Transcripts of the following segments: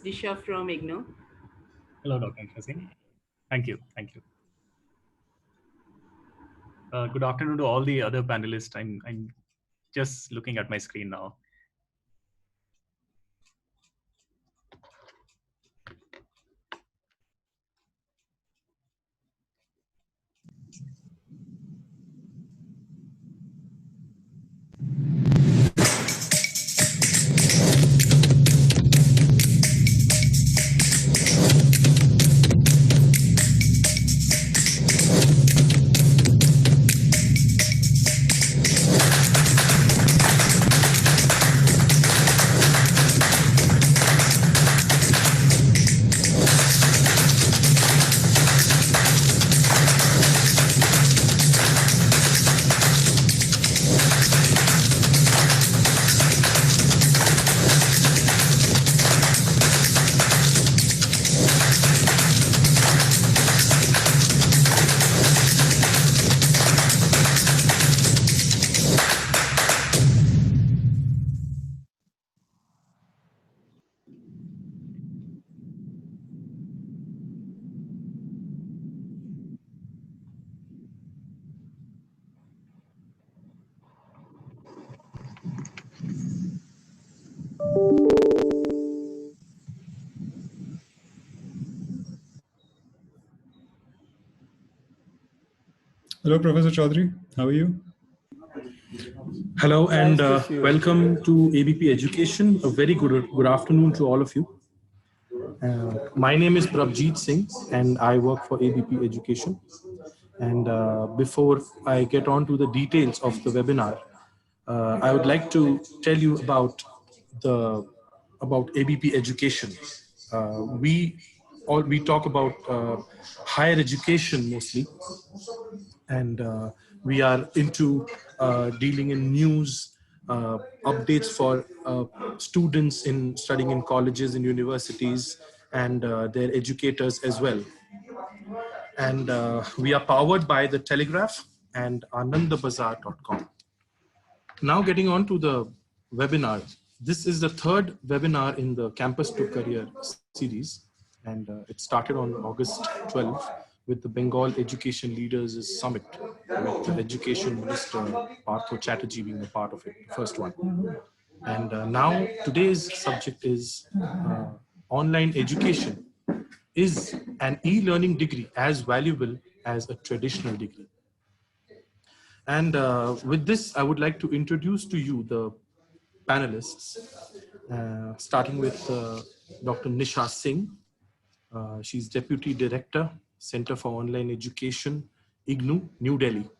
Nisha from IGNOU. Hello, Dr. Singh. Thank you. Thank you. Good afternoon to all the other panelists. I'm just looking at my screen now. Hello, Professor Chowdhury. How are you? Hello and welcome to ABP Education. A very good afternoon to all of you. My name is Singh and I work for ABP Education. And before I get on to the details of the webinar, I would like to tell you about ABP Education. We talk about higher education mostly, and we are into dealing in news, updates for students in studying in colleges and universities and their educators as well. And we are powered by the Telegraph and anandabazar.com. Now getting on to the webinar. This is the third webinar in the Campus to Career series, and it started on August 12th with the Bengal Education Leaders Summit, with the Education Minister Partho Chatterjee being a part of it, the first one. And now today's subject is online education. Is an e-learning degree as valuable as a traditional degree? And with this, I would like to introduce to you the panelists, starting with Dr. Nisha Singh. She's Deputy Director, Center for Online Education, IGNOU, New Delhi.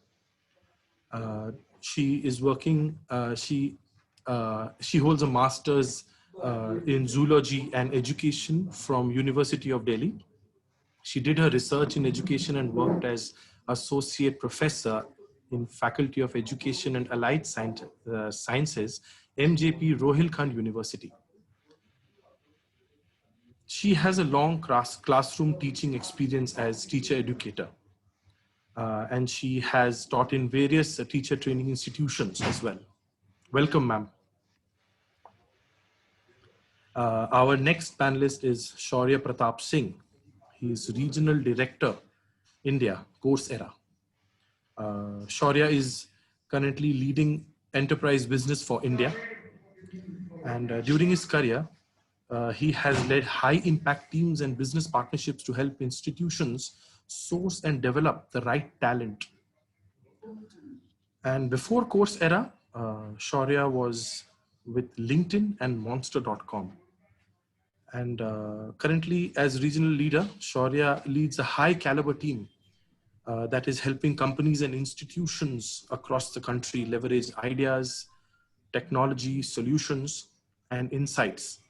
She is working, she holds a master's in zoology and education from University of Delhi. She did her research in education and worked as associate professor in Faculty of Education and Allied Sciences, MJP Rohilkhand University. She has a long classroom teaching experience as teacher educator. And she has taught in various teacher training institutions as well. Welcome, ma'am. Our next panelist is Shaurya Pratap Singh. He is Regional Director, India, Coursera. Shaurya is currently leading enterprise business for India. And during his career, he has led high impact teams and business partnerships to help institutions source and develop the right talent. And before Coursera, Shaurya was with LinkedIn and Monster.com. And currently as regional leader, Shaurya leads a high caliber team that is helping companies and institutions across the country leverage ideas, technology, solutions, and insights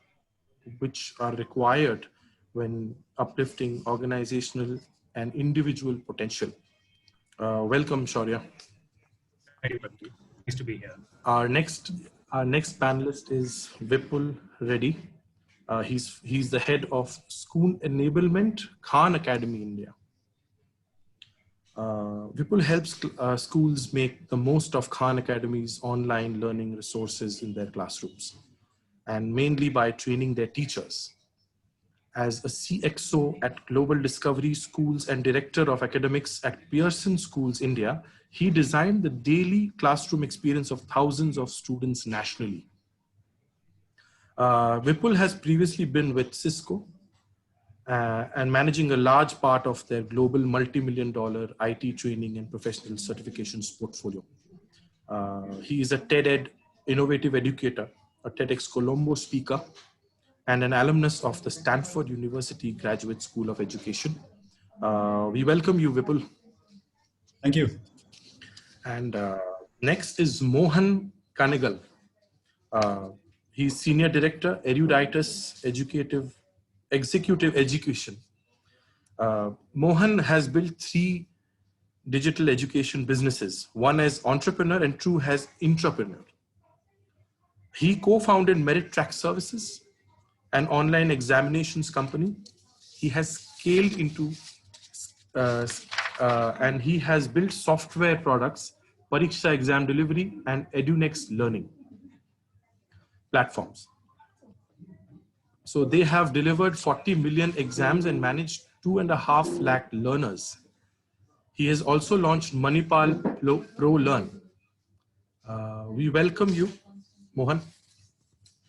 which are required when uplifting organizational and individual potential. Welcome, Shaurya. Thank you, Pratap. Nice to be here. Our next panelist is Vipul Redey. He's the head of School Enablement, Khan Academy, India. Vipul helps schools make the most of Khan Academy's online learning resources in their classrooms, and mainly by training their teachers. as a CXO at Global Discovery Schools and Director of Academics at Pearson Schools, India, he designed the daily classroom experience of thousands of students nationally. Vipul has previously been with Cisco and managing a large part of their global multi-million-dollar IT training and professional certifications portfolio. He is a TED-Ed innovative educator, a TEDx Colombo speaker, and an alumnus of the Stanford University Graduate School of Education. We welcome you, Vipul. Thank you. And next is Mohan Kennegal. He's Senior Director, Eruditus Executive Education. Mohan has built 3 digital education businesses, one as entrepreneur and 2 as intrapreneur. He co-founded Merit Track Services, an online examinations company. He has scaled into and he has built software products, Pariksha exam delivery and EduNext learning platforms. So they have delivered 40 million exams and managed 2.5 lakh learners. He has also launched Manipal Pro Learn. We welcome you, Mohan.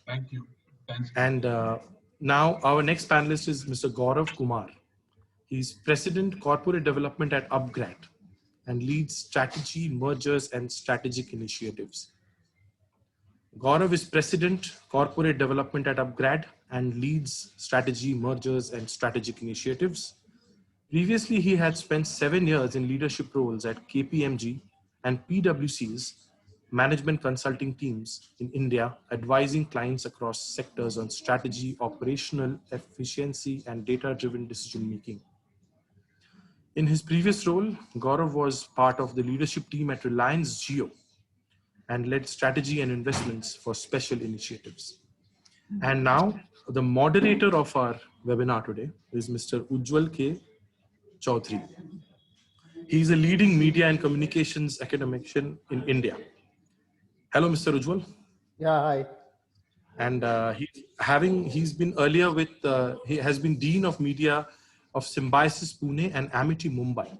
Thank you. Thanks. And now our next panelist is Mr. Gaurav Kumar. He's President Corporate Development at Upgrad and leads strategy, mergers, and strategic initiatives. Gaurav is President Corporate Development at Upgrad and leads strategy, mergers, and strategic initiatives. Previously, he had spent 7 years in leadership roles at KPMG and PwC's management consulting teams in India, advising clients across sectors on strategy, operational efficiency, and data-driven decision-making. In his previous role, Gaurav was part of the leadership team at Reliance Jio and led strategy and investments for special initiatives. And now, the moderator of our webinar today is Mr. Ujjwal K. Chowdhury. He is a leading media and communications academician in India. Hello, Mr. Ujjwal. Yeah, hi. And he's been earlier with, he has been Dean of Media of Symbiosis Pune and Amity Mumbai,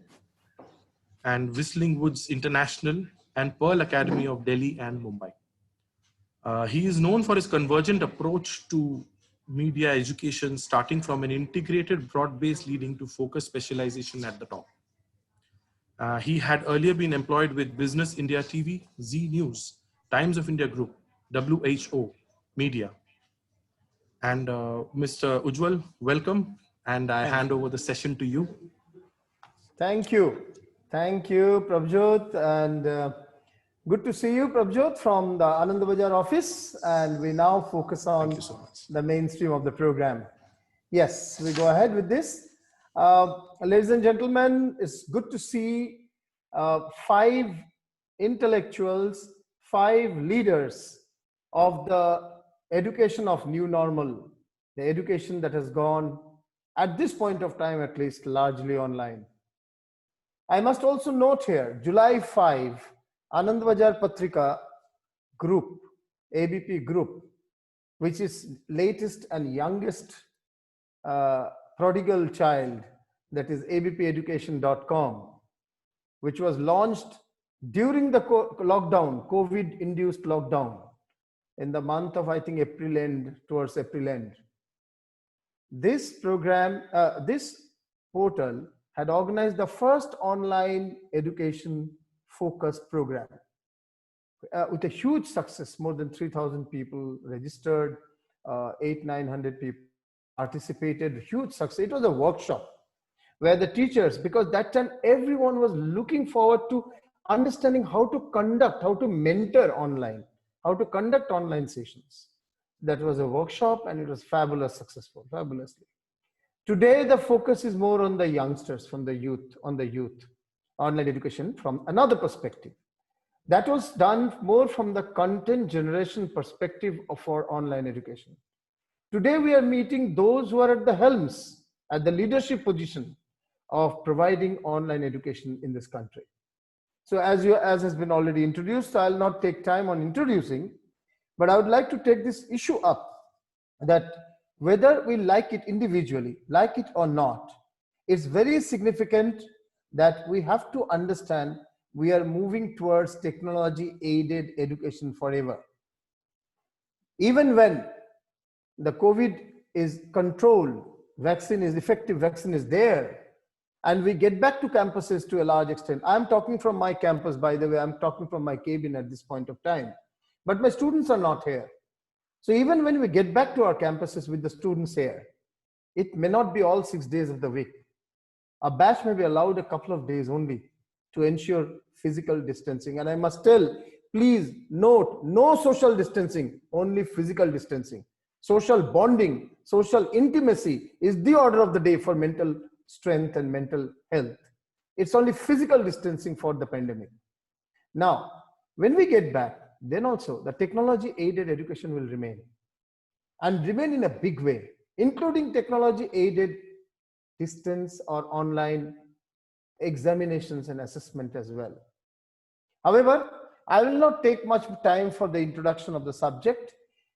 and Whistling Woods International and Pearl Academy of Delhi and Mumbai. He is known for his convergent approach to media education, starting from an integrated broad-based leading to focused specialization at the top. He had earlier been employed with Business India TV, Z News, Times of India Group, WHO, Media. And Mr. Ujjwal, welcome. And I hand over the session to you. Thank you. Thank you, Prabjot. And good to see you, Prabjot, from the Anand Bajar office. And we now focus on the mainstream of the program. Yes, we go ahead with this. Ladies and gentlemen, it's good to see 5 intellectuals, 5 leaders of the education of new normal, the education that has gone, at this point of time at least, largely online. I must also note here, July 5, Anand Bajar Patrika Group, ABP Group, which is latest and youngest prodigal child, that is abpeducation.com, which was launched during the lockdown, COVID-induced lockdown, in the month of, I think, April end, towards April end. This program, this portal had organized the first online education focused program with a huge success. More than 3,000 people registered, 800-900 people participated, huge success. It was a workshop where the teachers, because that time everyone was looking forward to understanding how to conduct, how to mentor online, how to conduct online sessions. That was a workshop and it was fabulous, successful, fabulously. Today, the focus is more on the youngsters, from the youth, on the youth, online education from another perspective. That was done more from the content generation perspective of our online education. Today, we are meeting those who are at the helms, at the leadership position of providing online education in this country. So as has been already introduced, I'll not take time on introducing, but I would like to take this issue up, that whether we like it individually, like it or not, it's very significant that we have to understand we are moving towards technology-aided education forever. Even when the COVID is controlled, effective vaccine is there, and we get back to campuses to a large extent. I'm talking from my campus, by the way, I'm talking from my cabin at this point of time, but my students are not here. So even when we get back to our campuses with the students here, it may not be all 6 days of the week. A batch may be allowed a couple of days only to ensure physical distancing. And I must tell, please note, no social distancing, only physical distancing. Social bonding, social intimacy is the order of the day for mental strength and mental health. It's only physical distancing for the pandemic. Now, when we get back, then also the technology aided education will remain, and remain in a big way, including technology aided distance or online examinations and assessment as well. However, I will not take much time for the introduction of the subject.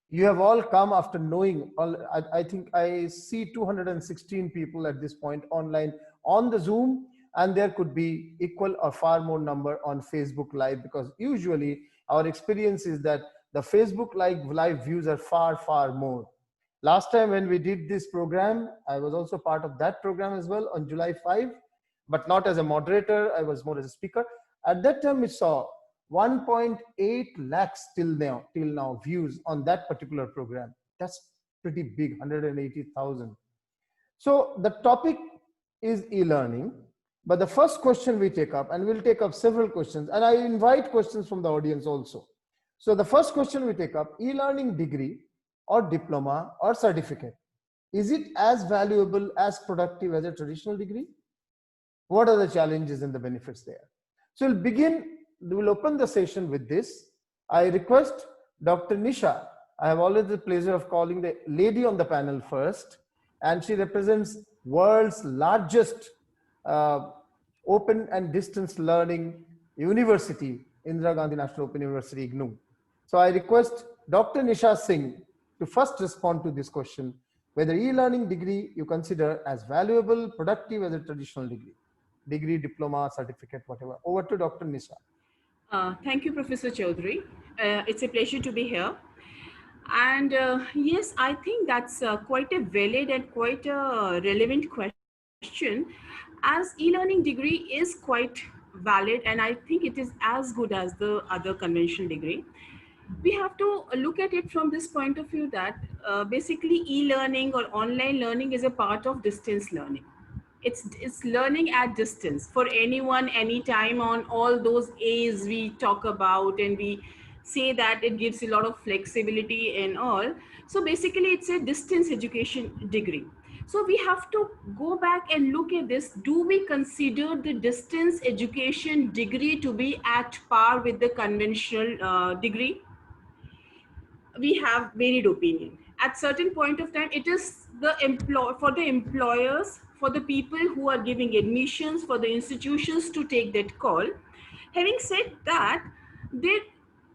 You have all come after knowing, I think I see 216 people at this point online on the Zoom, and there could be equal or far more number on Facebook Live, because usually our experience is that the Facebook live views are far, far more. Last time when we did this program, I was also part of that program as well on July 5, but not as a moderator, I was more as a speaker. At that time we saw 1.8 lakhs till now views on that particular program. That's pretty big, 180,000. So the topic is e-learning, but the first question we take up, and we'll take up several questions, and I invite questions from the audience also. So the first question we take up, e-learning degree or diploma or certificate, is it as valuable, as productive as a traditional degree? What are the challenges and the benefits there? So we'll open the session with this. I request Dr. Nisha. I have always the pleasure of calling the lady on the panel first, and she represents world's largest open and distance learning university, Indira Gandhi National Open University, IGNOU. So I request Dr. Nisha Singh to first respond to this question, whether e-learning degree you consider as valuable, productive as a traditional degree, diploma, certificate, whatever. Over to Dr. Nisha. Thank you, Professor Chowdhury. It's a pleasure to be here. And yes, I think that's quite a valid and quite a relevant question, as e-learning degree is quite valid, and I think it is as good as the other conventional degree. We have to look at it from this point of view that basically e-learning or online learning is a part of distance learning. It's learning at distance for anyone, anytime, on all those A's we talk about, and we say that it gives a lot of flexibility and all. So basically it's a distance education degree. So we have to go back and look at this. Do we consider the distance education degree to be at par with the conventional degree? We have varied opinion. At certain point of time, it is for the employers, for the people who are giving admissions, for the institutions to take that call. Having said that,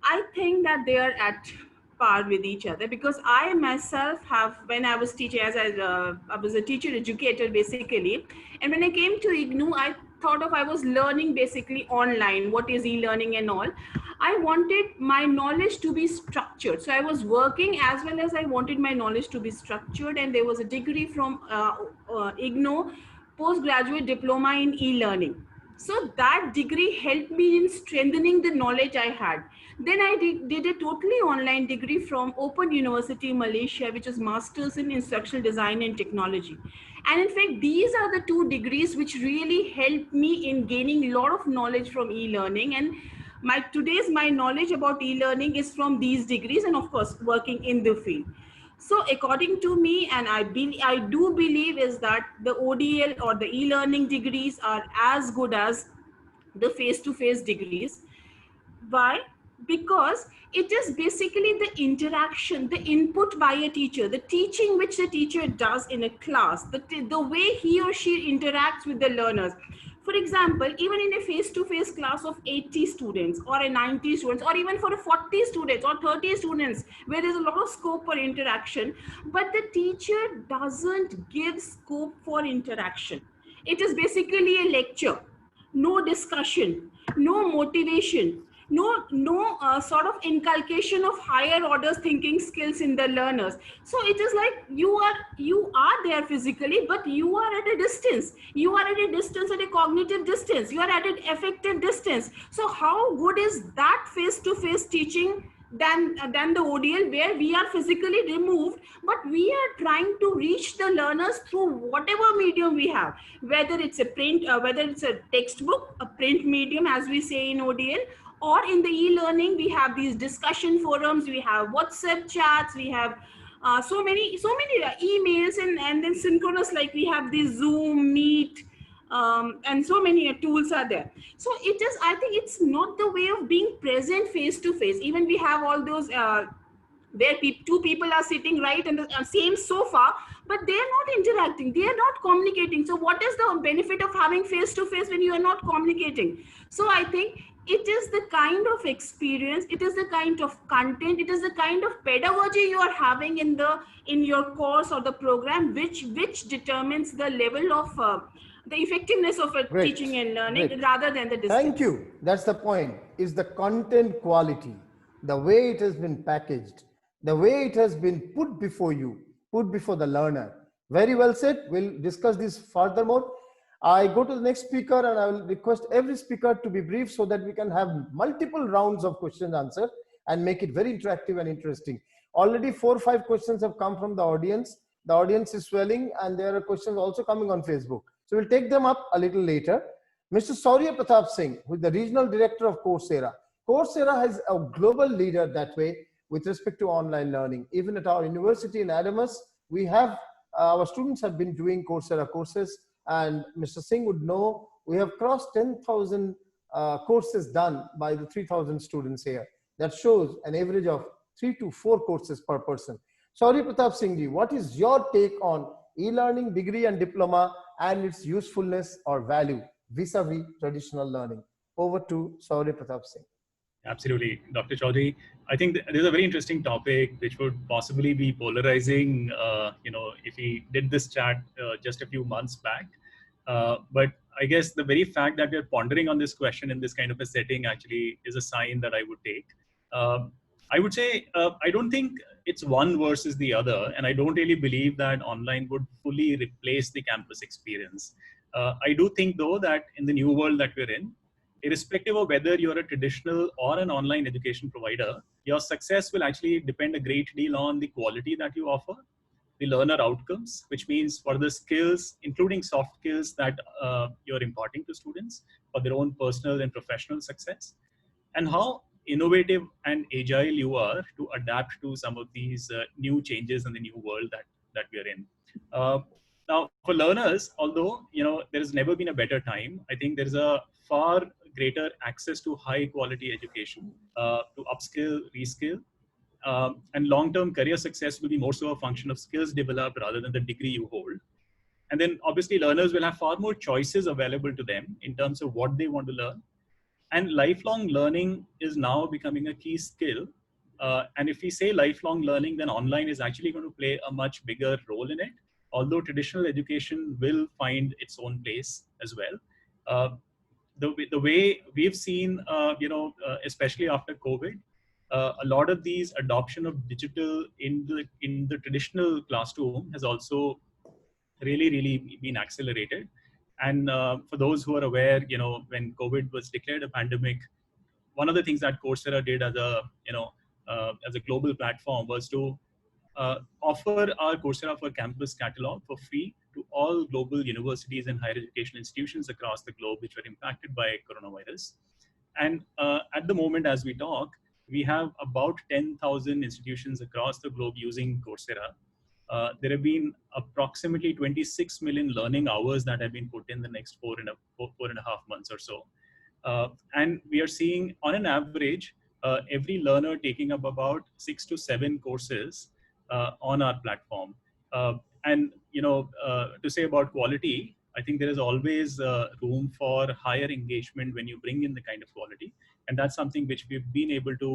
I think that they are at par with each other, because I myself have, when I was teaching, as I was a teacher educator basically, and when I came to IGNOU, I thought I was learning basically online, what is e-learning and all. I wanted my knowledge to be structured. So I was working as well as I wanted my knowledge to be structured, and there was a degree from IGNOU, postgraduate diploma in e-learning. So that degree helped me in strengthening the knowledge I had. Then I did a totally online degree from Open University, Malaysia, which is Masters in Instructional Design and Technology. And in fact, these are the two degrees which really helped me in gaining a lot of knowledge from e-learning. And my knowledge about e-learning is from these degrees, and of course, working in the field. So according to me, and I do believe, is that the ODL or the e-learning degrees are as good as the face-to-face degrees. Why? Because it is basically the interaction, the input by a teacher, the teaching which the teacher does in a class, the way he or she interacts with the learners. For example, even in a face-to-face class of 80 students or a 90 students, or even for a 40 students or 30 students, where there's a lot of scope for interaction, but the teacher doesn't give scope for interaction. It is basically a lecture, no discussion, no motivation, no sort of inculcation of higher orders thinking skills in the learners. So it is like you are there physically, but you are at a distance. You are at a distance, at a cognitive distance. You are at an effective distance. So how good is that face-to-face teaching than the ODL, where we are physically removed, but we are trying to reach the learners through whatever medium we have, whether it's a print, whether it's a textbook, a print medium, as we say in ODL, or in the e-learning, we have these discussion forums, we have WhatsApp chats, we have so many emails, and then synchronous, like we have these Zoom, Meet, and so many tools are there. So it is, I think it's not the way of being present face to face. Even we have all those where two people are sitting right in the same sofa, but they are not interacting, they are not communicating. So what is the benefit of having face to face when you are not communicating? So I think it is the kind of experience, it is the kind of content, it is the kind of pedagogy you are having in your course or the program, which determines the level of the effectiveness of teaching and learning, rather than the distance. Thank you. That's the point, is the content quality, the way it has been packaged, the way it has been put before you, put before the learner. Very well said. We'll discuss this furthermore. I go to the next speaker, and I will request every speaker to be brief so that we can have multiple rounds of question and answer and make it very interactive and interesting. Already 4 or 5 questions have come from the audience. The audience is swelling, and there are questions also coming on Facebook. So we'll take them up a little later. Mr. Shaurya Pratap Singh, who is the regional director of Coursera. Coursera has a global leader that way with respect to online learning. Even at our university in Adamas, we have, our students have been doing Coursera courses, and Mr. Singh would know, we have crossed 10,000 courses done by the 3,000 students here. That shows an average of 3 to 4 courses per person. Shaurya Pratap Singh ji, what is your take on e-learning degree and diploma and its usefulness or value vis-a-vis traditional learning? Over to Shaurya Pratap Singh. Absolutely, Dr. Chowdhury. I think there's a very interesting topic which would possibly be polarizing, if we did this chat just a few months back. But I guess the very fact that we're pondering on this question in this kind of a setting actually is a sign that I would take. I would say, I don't think it's one versus the other, and I don't really believe that online would fully replace the campus experience. I do think, though, that in the new world that we're in, irrespective of whether you're a traditional or an online education provider, your success will actually depend a great deal on the quality that you offer, the learner outcomes, which means for the skills, including soft skills that you're imparting to students for their own personal and professional success, and how innovative and agile you are to adapt to some of these new changes in the new world that we are in. Now, for learners, although there has never been a better time, I think there is a far greater access to high quality education, to upskill, reskill, and long-term career success will be more so a function of skills developed rather than the degree you hold. And then obviously learners will have far more choices available to them in terms of what they want to learn. And lifelong learning is now becoming a key skill. And if we say lifelong learning, then online is actually going to play a much bigger role in it, although traditional education will find its own place as well. The way we've seen, especially after COVID, a lot of these adoption of digital in the traditional classroom has also really been accelerated. And for those who are aware, when COVID was declared a pandemic, one of the things that Coursera did as a global platform was to offer our Coursera for Campus catalog for free to all global universities and higher education institutions across the globe which were impacted by coronavirus. And at the moment, as we talk, we have about 10,000 institutions across the globe using Coursera. There have been approximately 26 million learning hours that have been put in the next four and a half months or so. And we are seeing, on an average, every learner taking up about 6 to 7 courses on our platform. And to say about quality, I think there is always room for higher engagement when you bring in the kind of quality. And that's something which we've been able to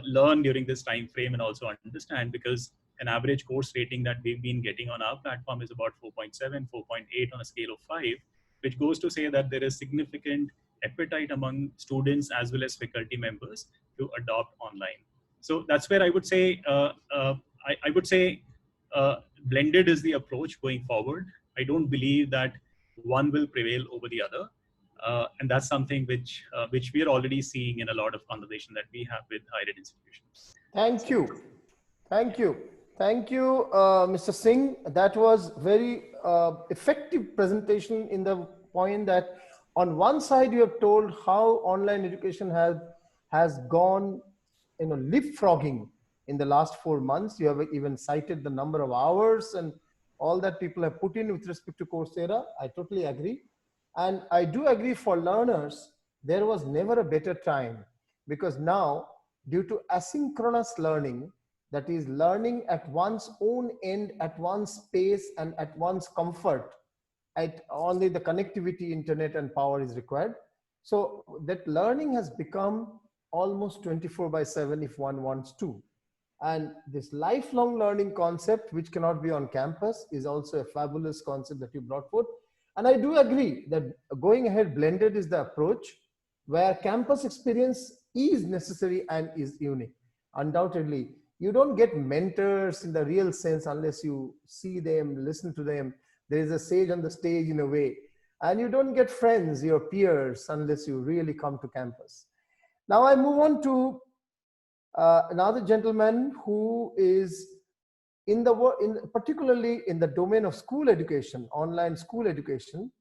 learn during this time frame and also understand, because an average course rating that we've been getting on our platform is about 4.7, 4.8 on a scale of 5, which goes to say that there is significant appetite among students as well as faculty members to adopt online. So that's where I would say, I would say blended is the approach going forward. I don't believe that one will prevail over the other. And that's something which we are already seeing in a lot of conversation that we have with higher ed institutions. Thank you. Thank you. Thank you, Mr. Singh. That was very effective presentation in the point that on one side you have told how online education has gone, leapfrogging in the last 4 months. You have even cited the number of hours and all that people have put in with respect to Coursera. I totally agree. And I do agree, for learners, there was never a better time, because now, due to asynchronous learning, that is learning at one's own end, at one's pace and at one's comfort, at only the connectivity, internet and power is required. So that learning has become almost 24/7 if one wants to. And this lifelong learning concept, which cannot be on campus, is also a fabulous concept that you brought forth. And I do agree that going ahead blended is the approach, where campus experience is necessary and is unique. Undoubtedly, you don't get mentors in the real sense unless you see them, listen to them. There is a sage on the stage in a way. And you don't get friends, your peers, unless you really come to campus. Now I move on to another gentleman who is particularly in the domain of school education, online school education,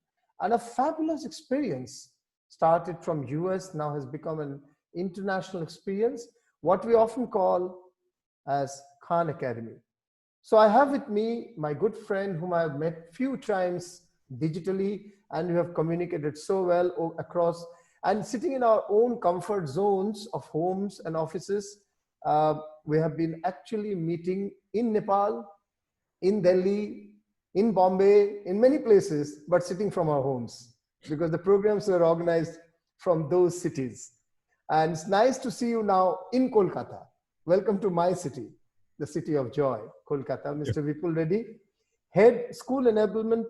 and a fabulous experience. Started from US, now has become an international experience, what we often call as Khan Academy. So I have with me my good friend whom I have met few times digitally, and we have communicated so well across, and sitting in our own comfort zones of homes and offices. We have been actually meeting in Nepal, in Delhi, in Bombay, in many places, but sitting from our homes, because the programs were organized from those cities. And it's nice to see you now in Kolkata. Welcome to my city, the city of joy, Kolkata. Mr. Vipul Redey, Head School Enablement,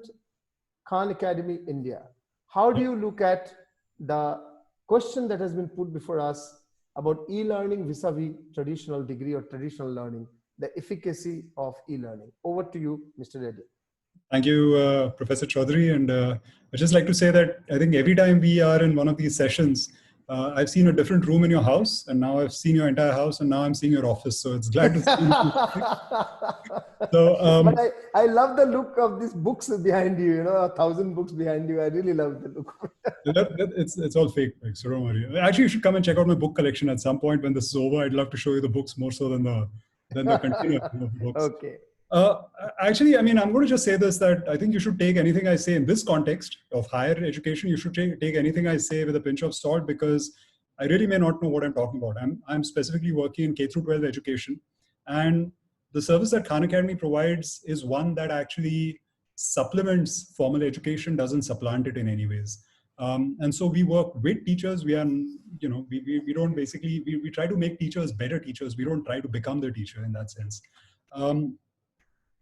Khan Academy, India. How do you look at the question that has been put before us about e-learning vis-a-vis traditional degree or traditional learning, the efficacy of e-learning? Over to you, Mr. Redey. Thank you, Professor Chowdhury. And I'd just like to say that I think every time we are in one of these sessions, I've seen a different room in your house, and now I've seen your entire house, and now I'm seeing your office. So it's glad to see you. So, but I love the look of these books behind you, 1,000 books behind you. I really love the look. It's all fake, so don't worry. Actually, you should come and check out my book collection at some point when this is over. I'd love to show you the books more so than the container of the books. Okay. Actually, I mean, I'm going to just say this, that I think you should take anything I say in this context of higher education. You should take anything I say with a pinch of salt, because I really may not know what I'm talking about. I'm specifically working in K through 12 education, and the service that Khan Academy provides is one that actually supplements formal education, doesn't supplant it in any ways. And so we work with teachers. We are, we don't basically, we try to make teachers better teachers. We don't try to become the teacher in that sense.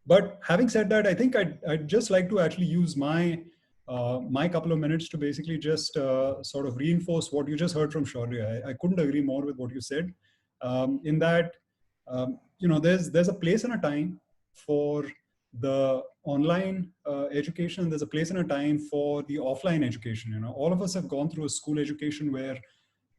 But having said that, I think I'd just like to actually use my couple of minutes to basically just sort of reinforce what you just heard from Shaurya. I couldn't agree more with what you said, in that, there's a place and a time for the online education, and there's a place and a time for the offline education. All of us have gone through a school education where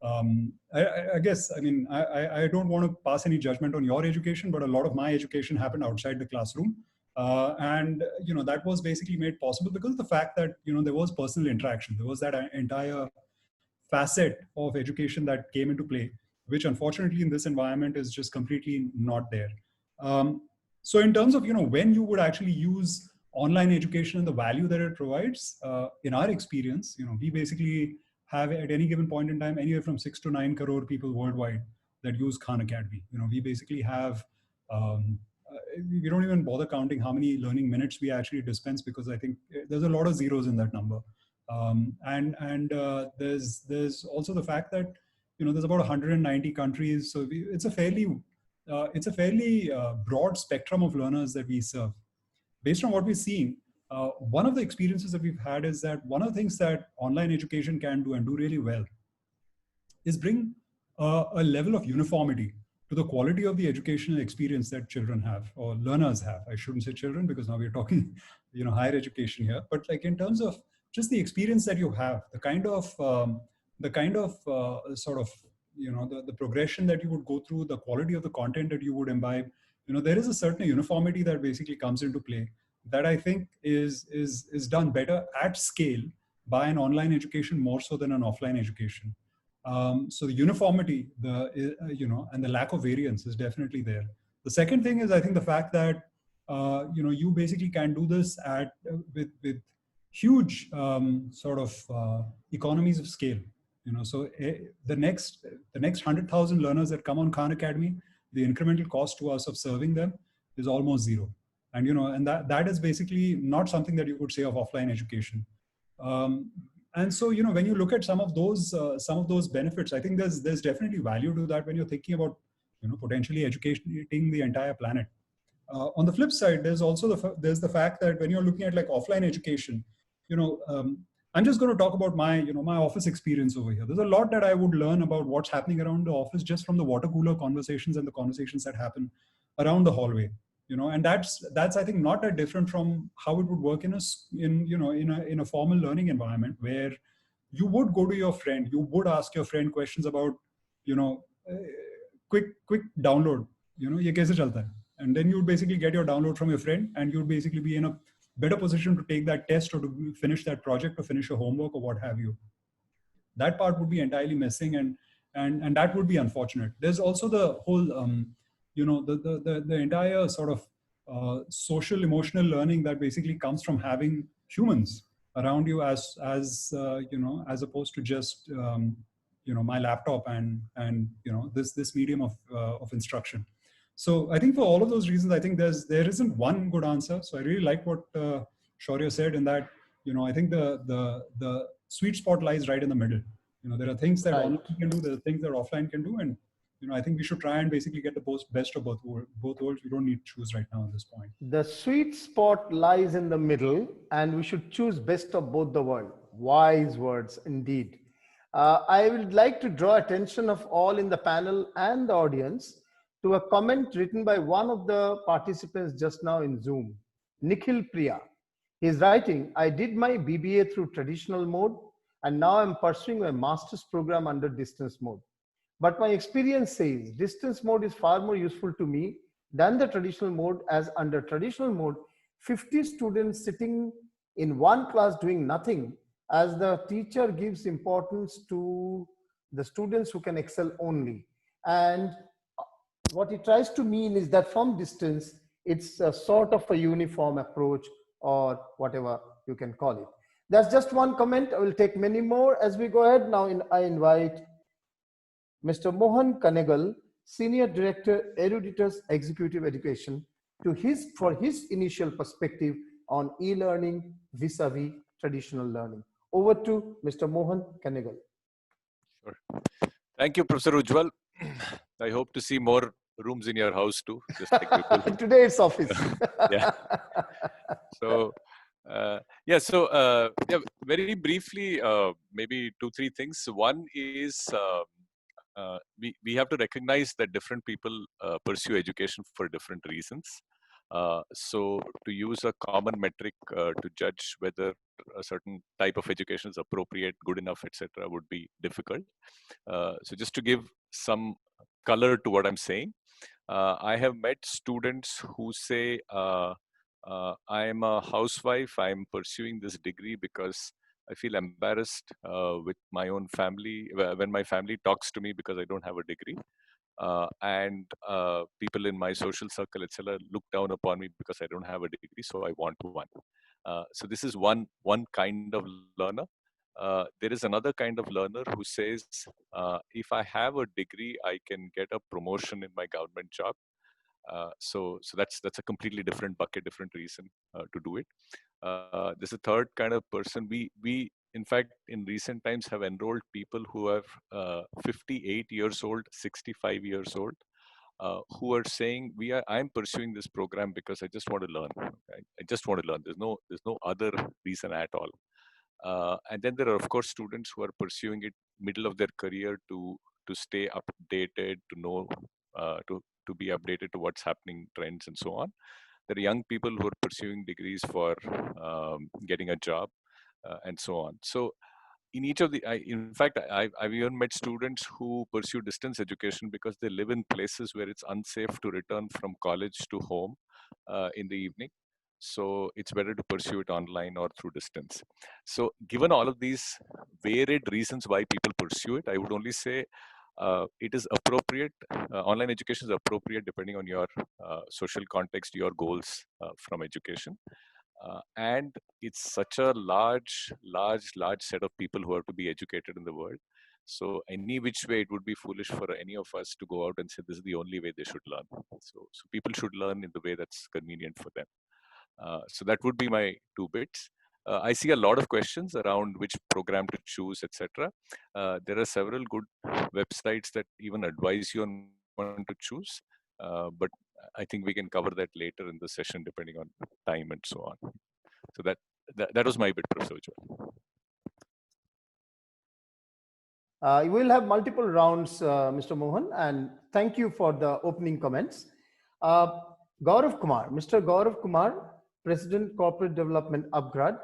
I guess, I mean, I don't want to pass any judgment on your education, but a lot of my education happened outside the classroom. And, that was basically made possible because of the fact that, there was personal interaction. There was that entire facet of education that came into play, which unfortunately in this environment is just completely not there. So in terms of, when you would actually use online education and the value that it provides, in our experience, we basically have at any given point in time anywhere from 6 to 9 crore people worldwide that use Khan Academy. We basically have we don't even bother counting how many learning minutes we actually dispense, because I think there's a lot of zeros in that number. There's also the fact that, there's about 190 countries, so it's a fairly broad spectrum of learners that we serve. Based on what we're seeing, one of the experiences that we've had is that one of the things that online education can do and do really well is bring a level of uniformity to the quality of the educational experience that children have, or learners have. I shouldn't say children, because now we're talking, higher education here. But like in terms of just the experience that you have, the kind of sort of, the progression that you would go through, the quality of the content that you would imbibe, there is a certain uniformity that basically comes into play that I think is done better at scale by an online education more so than an offline education. So the uniformity, and the lack of variance is definitely there. The second thing is, I think, the fact that you basically can do this with huge sort of economies of scale. So the next 100,000 learners that come on Khan Academy, the incremental cost to us of serving them is almost zero. And and that is basically not something that you could say of offline education. And so, when you look at some of those benefits, I think there's definitely value to that when you're thinking about, potentially educating the entire planet. On the flip side, there's also the fact that when you're looking at like offline education, I'm just going to talk about my, my office experience over here. There's a lot that I would learn about what's happening around the office just from the water cooler conversations and the conversations that happen around the hallway. And that's I think not that different from how it would work in a formal learning environment, where you would go to your friend, you would ask your friend questions about, quick download, ye kaise chalta hai? And then you would basically get your download from your friend, and you would basically be in a better position to take that test or to finish that project or finish your homework or what have you. That part would be entirely missing, and that would be unfortunate. There's also the whole the entire sort of social emotional learning that basically comes from having humans around you as opposed to just my laptop and this medium of instruction. So I think for all of those reasons, I think there isn't one good answer. So I really like what Shaurya said, in that I think the sweet spot lies right in the middle. There are things that online can do, there are things that offline can do, and I think we should try and basically get the best of both worlds. We don't need to choose right now at this point. The sweet spot lies in the middle, and we should choose best of both the world. Wise words indeed. I would like to draw attention of all in the panel and the audience to a comment written by one of the participants just now in Zoom, Nikhil Priya. He's writing, I did my BBA through traditional mode, and now I'm pursuing my master's program under distance mode. But my experience says distance mode is far more useful to me than the traditional mode, as under traditional mode, 50 students sitting in one class doing nothing, as the teacher gives importance to the students who can excel only. And what it tries to mean is that from distance, it's a sort of a uniform approach, or whatever you can call it. That's just one comment. I will take many more as we go ahead. Now I invite Mr. Mohan Kennegal, Senior Director, Eruditus Executive Education, for his initial perspective on e-learning vis-a-vis traditional learning. Over to Mr. Mohan Kennegal. Sure. Thank you, Professor Ujjwal. I hope to see more rooms in your house too. Just like Vipul. Today it's office. Yeah. So, very briefly, maybe 2-3 things. One is we have to recognize that different people pursue education for different reasons. So to use a common metric to judge whether a certain type of education is appropriate, good enough, etc., would be difficult. So just to give some color to what I'm saying, I have met students who say, I'm a housewife, I'm pursuing this degree because I feel embarrassed with my own family, when my family talks to me because I don't have a degree. And people in my social circle, etc., look down upon me because I don't have a degree, so I want one. So this is one kind of learner. There is another kind of learner who says, if I have a degree, I can get a promotion in my government job. So that's a completely different bucket, different reason to do it. There's a third kind of person. We in fact in recent times have enrolled people who are 58 years old, 65 years old, who are saying I'm pursuing this program because I just want to learn. I just want to learn. There's no other reason at all. And then there are of course students who are pursuing it middle of their career to stay updated, to know to be updated to what's happening, trends and so on. There are young people who are pursuing degrees for getting a job and so on. So in each of the, in fact, I've even met students who pursue distance education because they live in places where it's unsafe to return from college to home in the evening. So it's better to pursue it online or through distance. So given all of these varied reasons why people pursue it, I would only say it is appropriate. Online education is appropriate depending on your social context, your goals from education. And it's such a large set of people who have to be educated in the world. So any which way, it would be foolish for any of us to go out and say this is the only way they should learn. So people should learn in the way that's convenient for them. So that would be my 2 bits. I see a lot of questions around which program to choose, etc. There are several good websites that even advise you on one to choose, but I think we can cover that later in the session depending on time and so on. So that was my bit, Professor Ujjwal. You will have multiple rounds, Mr. Mohan, and thank you for the opening comments. Gaurav Kumar, Mr. Gaurav Kumar, President Corporate Development Upgrad,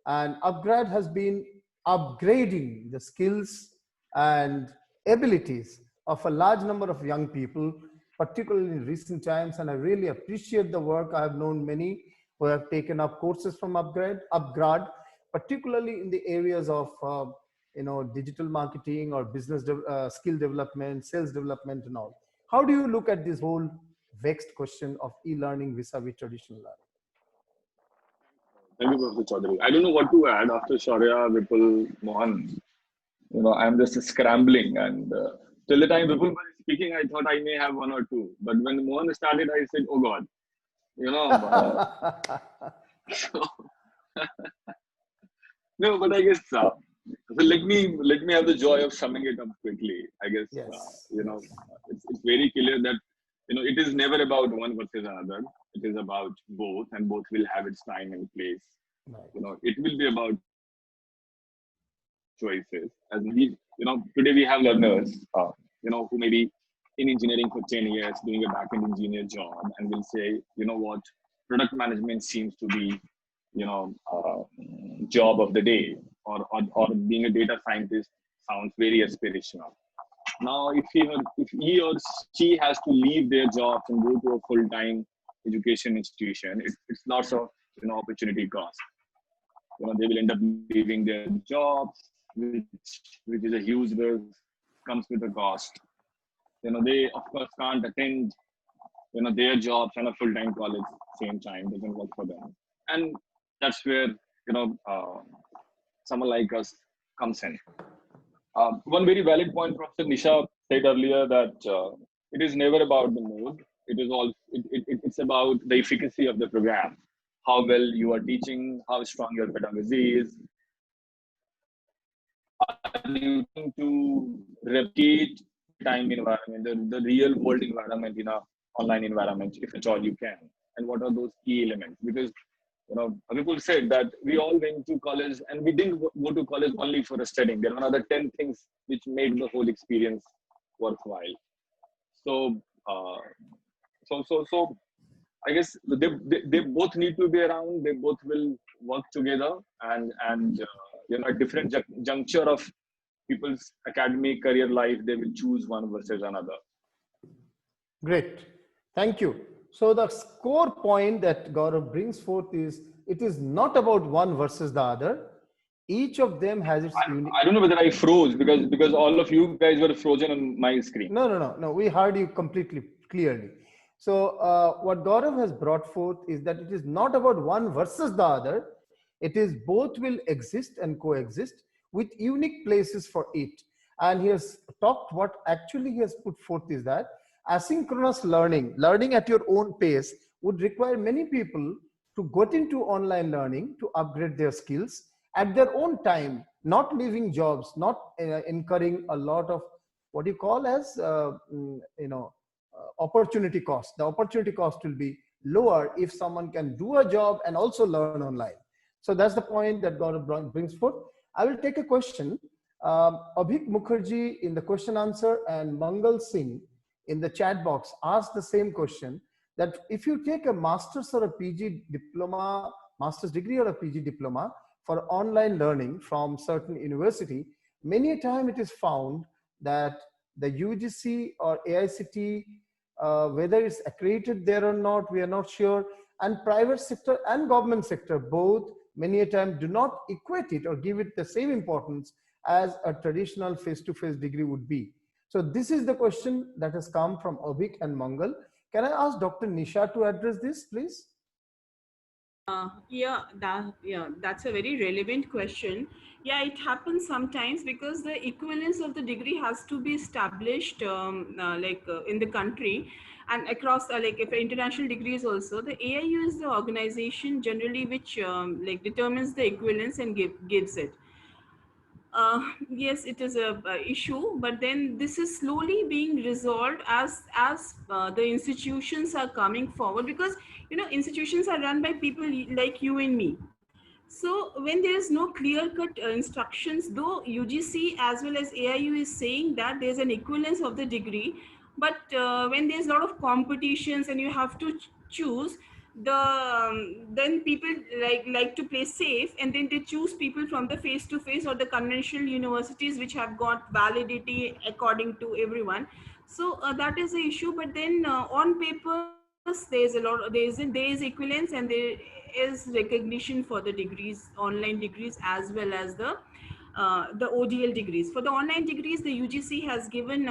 and Upgrad has been upgrading the skills and abilities of a large number of young people, particularly in recent times, and I really appreciate the work. I have known many who have taken up courses from Upgrad, particularly in the areas of digital marketing or business skill development, sales development and all. How do you look at this whole vexed question of e-learning vis-a-vis traditional learning? Thank you, Professor Chowdhury. I don't know what to add after Shaurya, Vipul, Mohan. I'm just scrambling, and till the time Vipul was speaking, I thought I may have one or two. But when Mohan started, I said, "Oh God," So, no, but I guess so. Let me have the joy of summing it up quickly. I guess yes. It's very clear that it is never about one versus another. It is about both, and both will have its time and place. Right. It will be about choices. As we, today we have learners, who may be in engineering for 10 years, doing a back-end engineer job, and will say, what, product management seems to be, job of the day, or being a data scientist sounds very aspirational. Now, if he or she has to leave their jobs and go to a full-time education institution, it's lots of opportunity cost. They will end up leaving their jobs, which is a huge risk, comes with a cost. They of course can't attend their jobs and a full-time college same time, doesn't work for them, and that's where someone like us comes in. One very valid point Professor Nisha said earlier, that it is never about the mode. It is all it's about the efficacy of the program, how well you are teaching, how strong your pedagogy is. Are you trying to replicate time environment, the real world environment in an online environment, if at all you can? And what are those key elements? Because Vipul said that we all went to college, and we didn't go to college only for a studying. There were another 10 things which made the whole experience worthwhile. So, I guess they both need to be around. They both will work together, and at different juncture of people's academic career life, they will choose one versus another. Great, thank you. So the score point that Gaurav brings forth is, it is not about one versus the other. Each of them has its unique. I don't know whether I froze because all of you guys were frozen on my screen. No. We heard you completely clearly. So what Gaurav has brought forth is that it is not about one versus the other. It is both will exist and coexist with unique places for it. And he has talked, what actually he has put forth is that Asynchronous learning at your own pace, would require many people to get into online learning to upgrade their skills at their own time, not leaving jobs, not incurring a lot of what you call as opportunity cost. The opportunity cost will be lower if someone can do a job and also learn online. So that's the point that Gaurav brings forth. I will take a question. Abhik Mukherjee in the question answer and Mangal Singh in the chat box asked the same question, that if you take a master's or a PG diploma, master's degree or a PG diploma for online learning from certain university, many a time it is found that the UGC or AICT, whether it's accredited there or not, we are not sure, and private sector and government sector both many a time do not equate it or give it the same importance as a traditional face-to-face degree would be. So this is the question that has come from Abhik and Mangal. Can I ask Dr. Nisha to address this, please? That's a very relevant question. Yeah, it happens sometimes because the equivalence of the degree has to be established in the country and across like if international degrees also. The AIU is the organization generally which determines the equivalence and gives it. Yes, it is a issue, but then this is slowly being resolved as the institutions are coming forward, because institutions are run by people like you and me. So when there is no clear-cut instructions, though UGC as well as AIU is saying that there's an equivalence of the degree, but when there's a lot of competitions and you have to choose, then people like to play safe, and then they choose people from the face-to-face or the conventional universities which have got validity according to everyone. So that is the issue. But then on papers there is equivalence and there is recognition for the degrees, online degrees, as well as the ODL degrees. For the online degrees, the UGC has given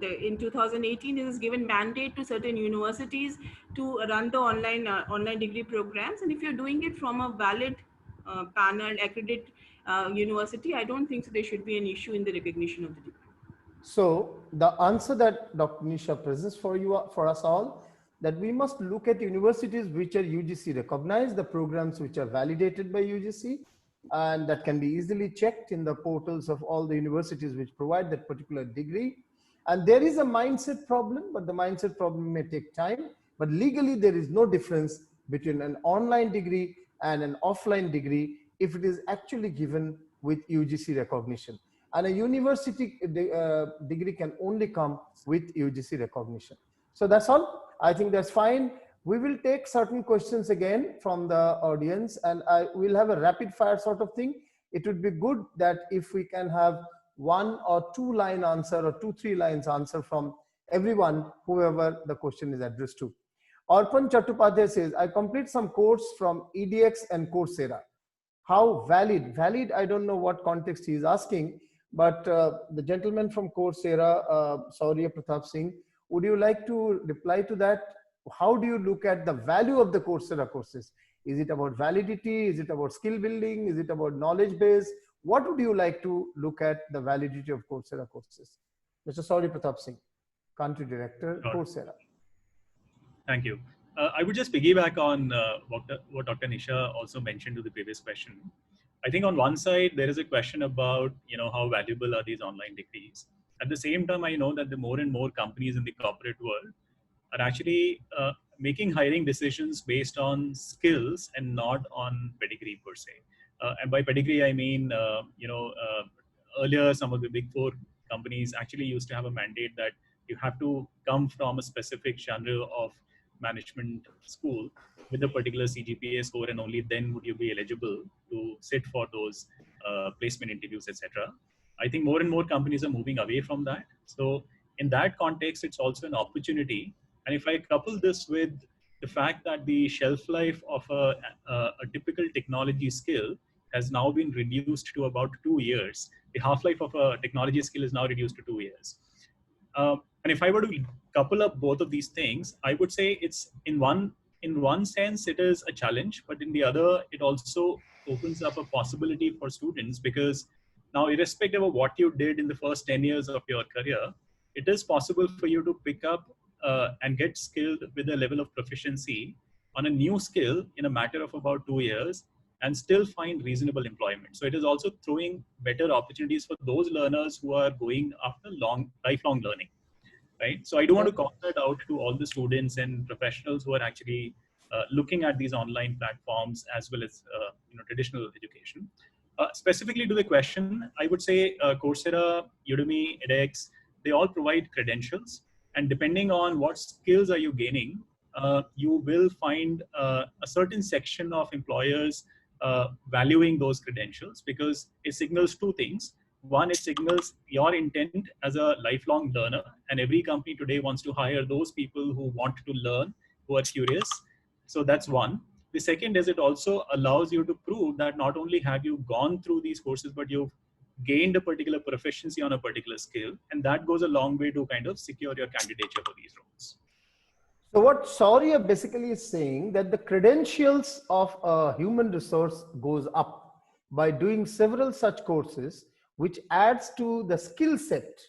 in 2018 it has given mandate to certain universities to run the online degree programs, and if you're doing it from a valid panel accredited university, I don't think so there should be an issue in the recognition of the degree. So the answer that Dr. Nisha presents for us all, that we must look at universities which are UGC recognized, the programs which are validated by UGC, and that can be easily checked in the portals of all the universities which provide that particular degree. And there is a mindset problem, but the mindset problem may take time. But legally, there is no difference between an online degree and an offline degree if it is actually given with UGC recognition. And a university degree can only come with UGC recognition. So that's all. I think that's fine. We will take certain questions again from the audience, and I will have a rapid fire sort of thing. It would be good that if we can have 1 or 2 line answer or 2-3 lines answer from everyone, whoever the question is addressed to. Arpan Chattopadhyay says, I complete some course from EDX and Coursera. How valid? Valid, I don't know what context he is asking, but the gentleman from Coursera, Shaurya Pratap Singh, would you like to reply to that? How do you look at the value of the Coursera courses? Is it about validity? Is it about skill building? Is it about knowledge base? What would you like to look at the validity of Coursera courses? Mr. Shaurya Pratap Singh, Country Director, Coursera. Thank you. I would just piggyback on what Dr. Nisha also mentioned to the previous question. I think on one side, there is a question about, how valuable are these online degrees? At the same time, I know that the more and more companies in the corporate world are actually making hiring decisions based on skills and not on pedigree per se. And by pedigree, I mean, earlier some of the big 4 companies actually used to have a mandate that you have to come from a specific genre of management school with a particular CGPA score, and only then would you be eligible to sit for those placement interviews, etc. I think more and more companies are moving away from that. So in that context, it's also an opportunity. And if I couple this with the fact that the shelf life of a typical technology skill has now been reduced to about 2 years, the half-life of a technology skill is now reduced to 2 years. And if I were to couple up both of these things, I would say it's in one sense, it is a challenge, but in the other, it also opens up a possibility for students, because now irrespective of what you did in the first 10 years of your career, it is possible for you to pick up and get skilled with a level of proficiency on a new skill in a matter of about 2 years and still find reasonable employment. So it is also throwing better opportunities for those learners who are going after lifelong learning, right? So I do want to call that out to all the students and professionals who are actually looking at these online platforms as well as traditional education. Specifically to the question, I would say Coursera, Udemy, edX, they all provide credentials. And depending on what skills are you gaining, you will find a certain section of employers valuing those credentials, because it signals two things. One, it signals your intent as a lifelong learner, and every company today wants to hire those people who want to learn, who are curious. So that's one. The second is it also allows you to prove that not only have you gone through these courses, but you've gained a particular proficiency on a particular skill, and that goes a long way to kind of secure your candidature for these roles. So what Shaurya basically is saying, that the credentials of a human resource goes up by doing several such courses, which adds to the skill set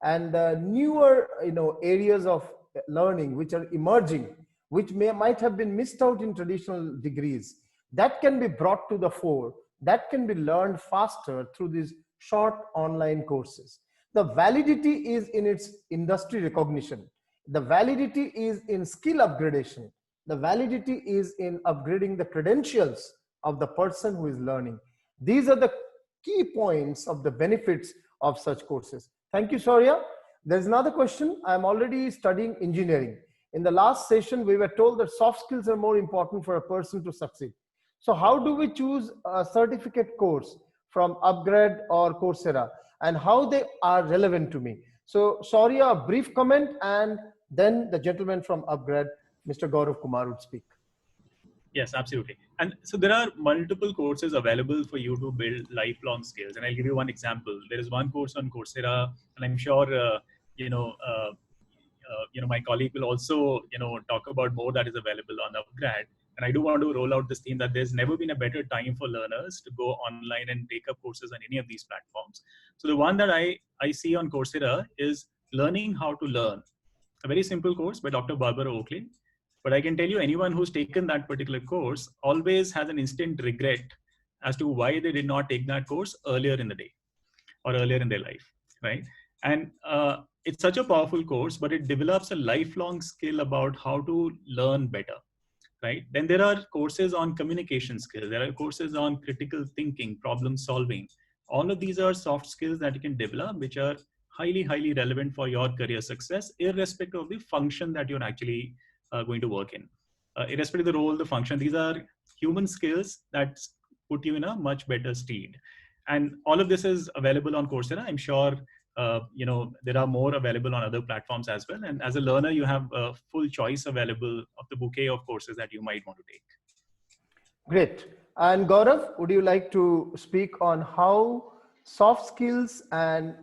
and the newer areas of learning which are emerging, which might have been missed out in traditional degrees, that can be brought to the fore, that can be learned faster through these short online courses. The validity is in its industry recognition. The validity is in skill upgradation. The validity is in upgrading the credentials of the person who is learning. These are the key points of the benefits of such courses. Thank you, Shaurya. There's another question. I'm already studying engineering. In the last session, we were told that soft skills are more important for a person to succeed. So how do we choose a certificate course from Upgrad or Coursera, and how they are relevant to me? So Shaurya, a brief comment, and then the gentleman from Upgrad, Mr. Gaurav Kumar, would speak. Yes, absolutely. And so there are multiple courses available for you to build lifelong skills. And I'll give you one example. There is one course on Coursera, and I'm sure, my colleague will also, talk about more that is available on Upgrad. And I do want to roll out this theme that there's never been a better time for learners to go online and take up courses on any of these platforms. So the one that I see on Coursera is Learning How to Learn. A very simple course by Dr. Barbara Oakley. But I can tell you, anyone who's taken that particular course always has an instant regret as to why they did not take that course earlier in the day or earlier in their life, right? And it's such a powerful course, but it develops a lifelong skill about how to learn better, right? Then there are courses on communication skills. There are courses on critical thinking, problem solving. All of these are soft skills that you can develop, which are highly, highly relevant for your career success, irrespective of the function that you're actually going to work in. Irrespective of the role, the function, these are human skills that put you in a much better stead. And all of this is available on Coursera. I'm sure, there are more available on other platforms as well. And as a learner, you have a full choice available of the bouquet of courses that you might want to take. Great. And Gaurav, would you like to speak on how soft skills and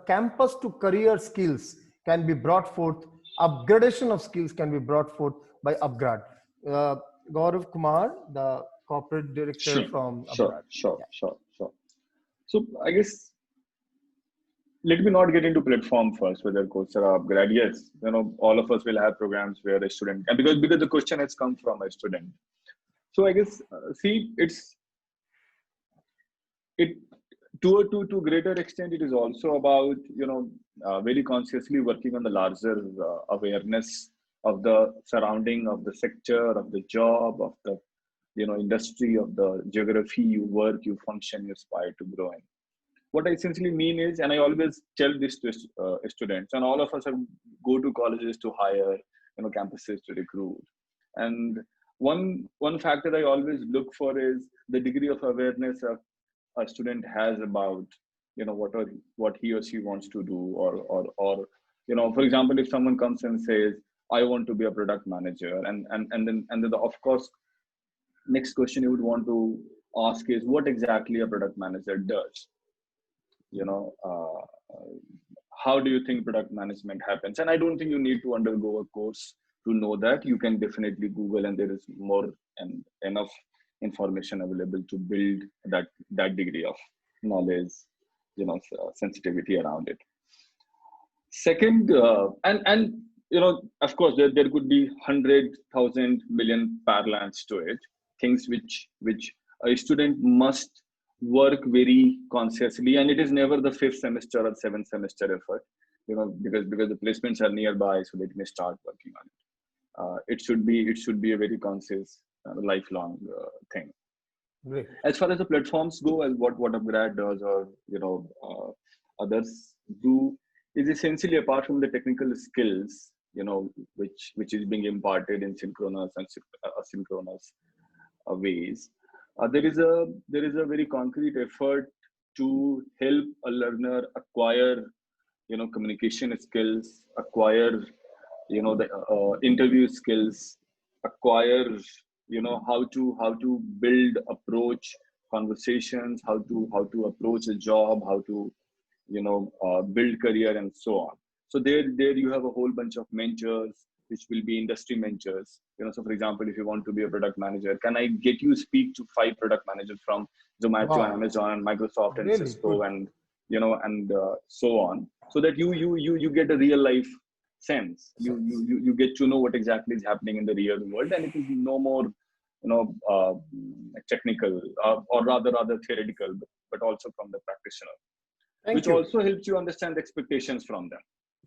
campus to career skills can be brought forth, upgradation of skills can be brought forth by Upgrad? Gaurav Kumar, the corporate director from Upgrad. Sure. So I guess, let me not get into platform first, whether Coursera, Upgrad. Yes, all of us will have programs where a student, and because the question has come from a student. So I guess, to a greater extent, it is also about, very consciously working on the larger awareness of the surrounding, of the sector, of the job, of the, industry, of the geography you work, you function, you aspire to grow in. What I essentially mean is, and I always tell this to students, and all of us go to colleges to hire, campuses to recruit. And one factor I always look for is the degree of awareness a student has about, what he or she wants to do, or for example, if someone comes and says, I want to be a product manager, and then of course, next question you would want to ask is, what exactly a product manager does? How do you think product management happens? And I don't think you need to undergo a course to know that. You can definitely Google, and there is more and enough information available to build that degree of knowledge, sensitivity around it. Second, and of course, there could be 100,000 million parallels to it. Things which a student must work very consciously, and it is never the 5th semester or 7th semester effort. Because the placements are nearby, so they can start working on it. It should be a very conscious, lifelong thing. Great. As far as the platforms go, and what Upgrad does, or others do, is essentially, apart from the technical skills, which is being imparted in synchronous and asynchronous ways, there is a very concrete effort to help a learner acquire communication skills, acquire the interview skills, acquire how to build, approach conversations, how to approach a job, how to build career, and so on. So there you have a whole bunch of mentors, which will be industry mentors. So for example, if you want to be a product manager, can I get you speak to 5 product managers from Zomato, and Amazon, and Microsoft, and Really? Cisco, Good. and so on, so that you get a real life sense. You get to know what exactly is happening in the real world, and it is no more technical, or rather theoretical, but also from the practitioner, which also helps you understand the expectations from them.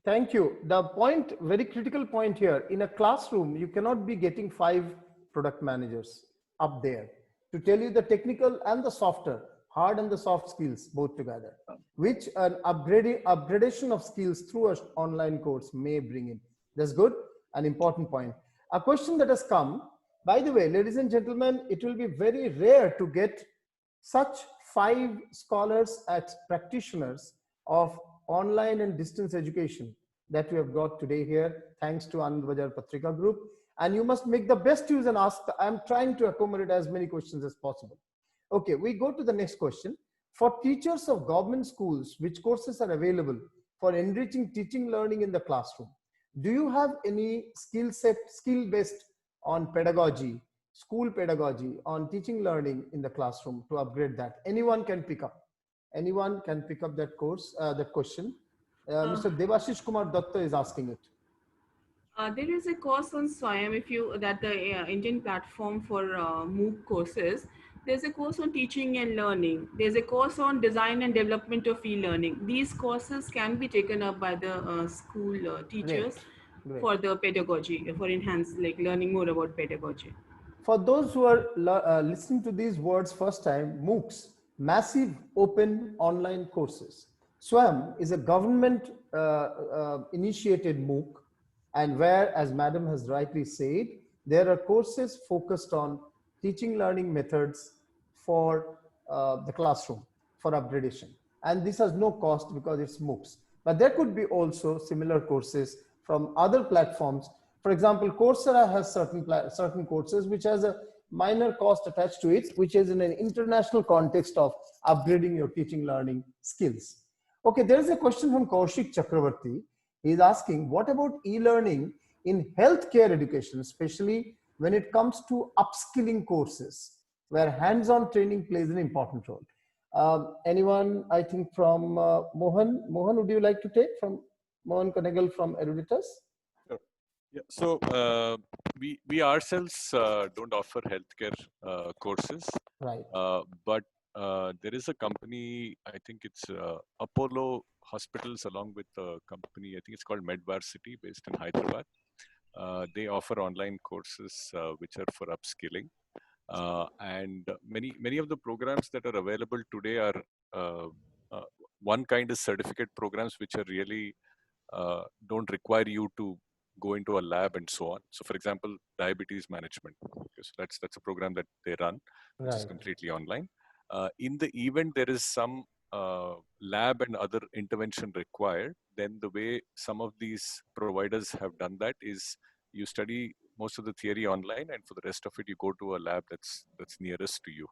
Thank you. The point, very critical point here, in a classroom, you cannot be getting 5 product managers up there to tell you the technical and the softer, hard and the soft skills both together, which an upgradation of skills through an online course may bring in. That's good, an important point. A question that has come, by the way, ladies and gentlemen, it will be very rare to get such 5 scholars as practitioners of online and distance education that we have got today here, thanks to Anand Bajar Patrika Group. And you must make the best use and ask. I'm trying to accommodate as many questions as possible. Okay, we go to the next question. For teachers of government schools, which courses are available for enriching teaching learning in the classroom? Do you have any skill-based on pedagogy, school pedagogy, on teaching learning in the classroom to upgrade that? Anyone can pick up. Anyone can pick up that course, that question. Mr. Devashish Kumar Datta is asking it. There is a course on SWAYAM, the Indian platform for MOOC courses. There's a course on teaching and learning. There's a course on design and development of e-learning. These courses can be taken up by the school teachers. Great. For the pedagogy, for enhanced, learning more about pedagogy. For those who are listening to these words first time, MOOCs, massive open online courses. SWAYAM is a government initiated MOOC, and where, as Madam has rightly said, there are courses focused on teaching learning methods for the classroom, for upgradation. And this has no cost because it's MOOCs. But there could be also similar courses from other platforms. For example, Coursera has certain courses which has a minor cost attached to it, which is in an international context of upgrading your teaching learning skills. Okay, there is a question from Kaushik Chakravarti. He is asking, what about e-learning in healthcare education, especially when it comes to upskilling courses, where hands-on training plays an important role? Anyone, I think from Mohan. Mohan, would you like to take from Mohan Kennegal from Eruditus? Sure. Yeah. So we ourselves don't offer healthcare courses, right? But there is a company, I think it's Apollo Hospitals, along with a company, I think it's called MedVarsity, based in Hyderabad. They offer online courses which are for upskilling. And many of the programs that are available today are one kind is certificate programs, which are really don't require you to go into a lab and so on. So for example, diabetes management, because that's a program that they run, which is completely online. In the event there is some lab and other intervention required, then the way some of these providers have done that is you study most of the theory online, and for the rest of it you go to a lab that's nearest to you.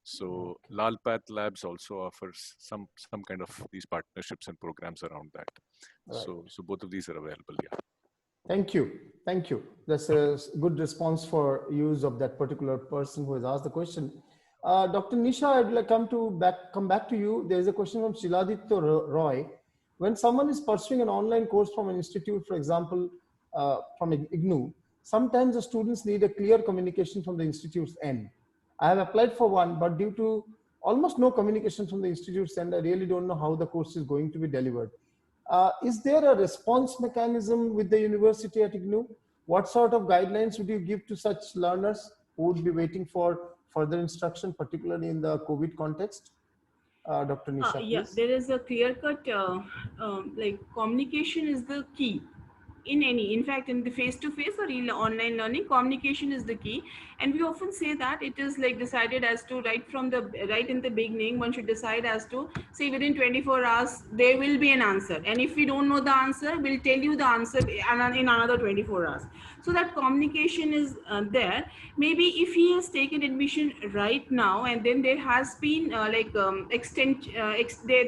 So Lalpath Labs also offers some kind of these partnerships and programs around that. So both of these are available. Yeah. Thank you. That's a good response for use of that particular person who has asked the question. Dr. Nisha, I'd like come back to you. There is a question from Shiladitya Roy. When someone is pursuing an online course from an institute, for example, from IGNOU, sometimes the students need a clear communication from the institute's end. I have applied for one, but due to almost no communication from the institute's end, I really don't know how the course is going to be delivered. Is there a response mechanism with the university at IGNOU? What sort of guidelines would you give to such learners who would be waiting for further instruction, particularly in the COVID context? Dr. Nisha, yeah, please. there is a clear-cut, like communication is the key. In fact, in the face-to-face or online learning, communication is the key. And we often say that it is like decided as to right in the beginning, one should decide as to say within 24 hours, there will be an answer. And if we don't know the answer, we'll tell you the answer in another 24 hours. So that communication is there. Maybe if he has taken admission right now, and then there has been there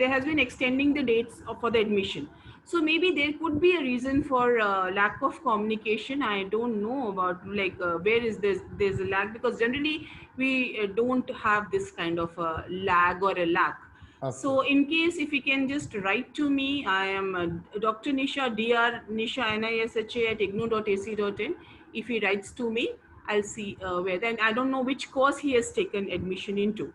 has been extending the dates for the admission. So maybe there could be a reason for lack of communication. I don't know about where is there's a lag, because generally we don't have this kind of lag or a lack. Okay. So in case if you can just write to me, I am Dr. Nisha, Dr. Nisha NISHA at ignou.ac.in. If he writes to me, I'll see where. Then I don't know which course he has taken admission into.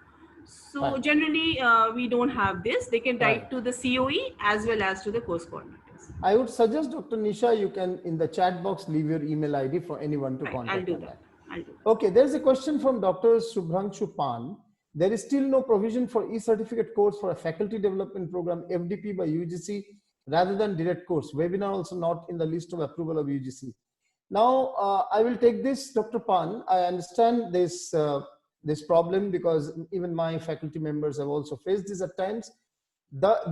So Right. generally, we don't have this. They can write Right. to the COE as well as to the course coordinators. I would suggest, Dr. Nisha, you can in the chat box leave your email ID for anyone to Right, contact. I'll do on that. I'll do that. Okay, there's a question from Dr. Subhranshu Pan. There is still no provision for e-certificate course for a faculty development program FDP by UGC rather than direct course. Webinar also not in the list of approval of UGC. Now, I will take this, Dr. Pan. I understand this, this problem because even my faculty members have also faced this at times.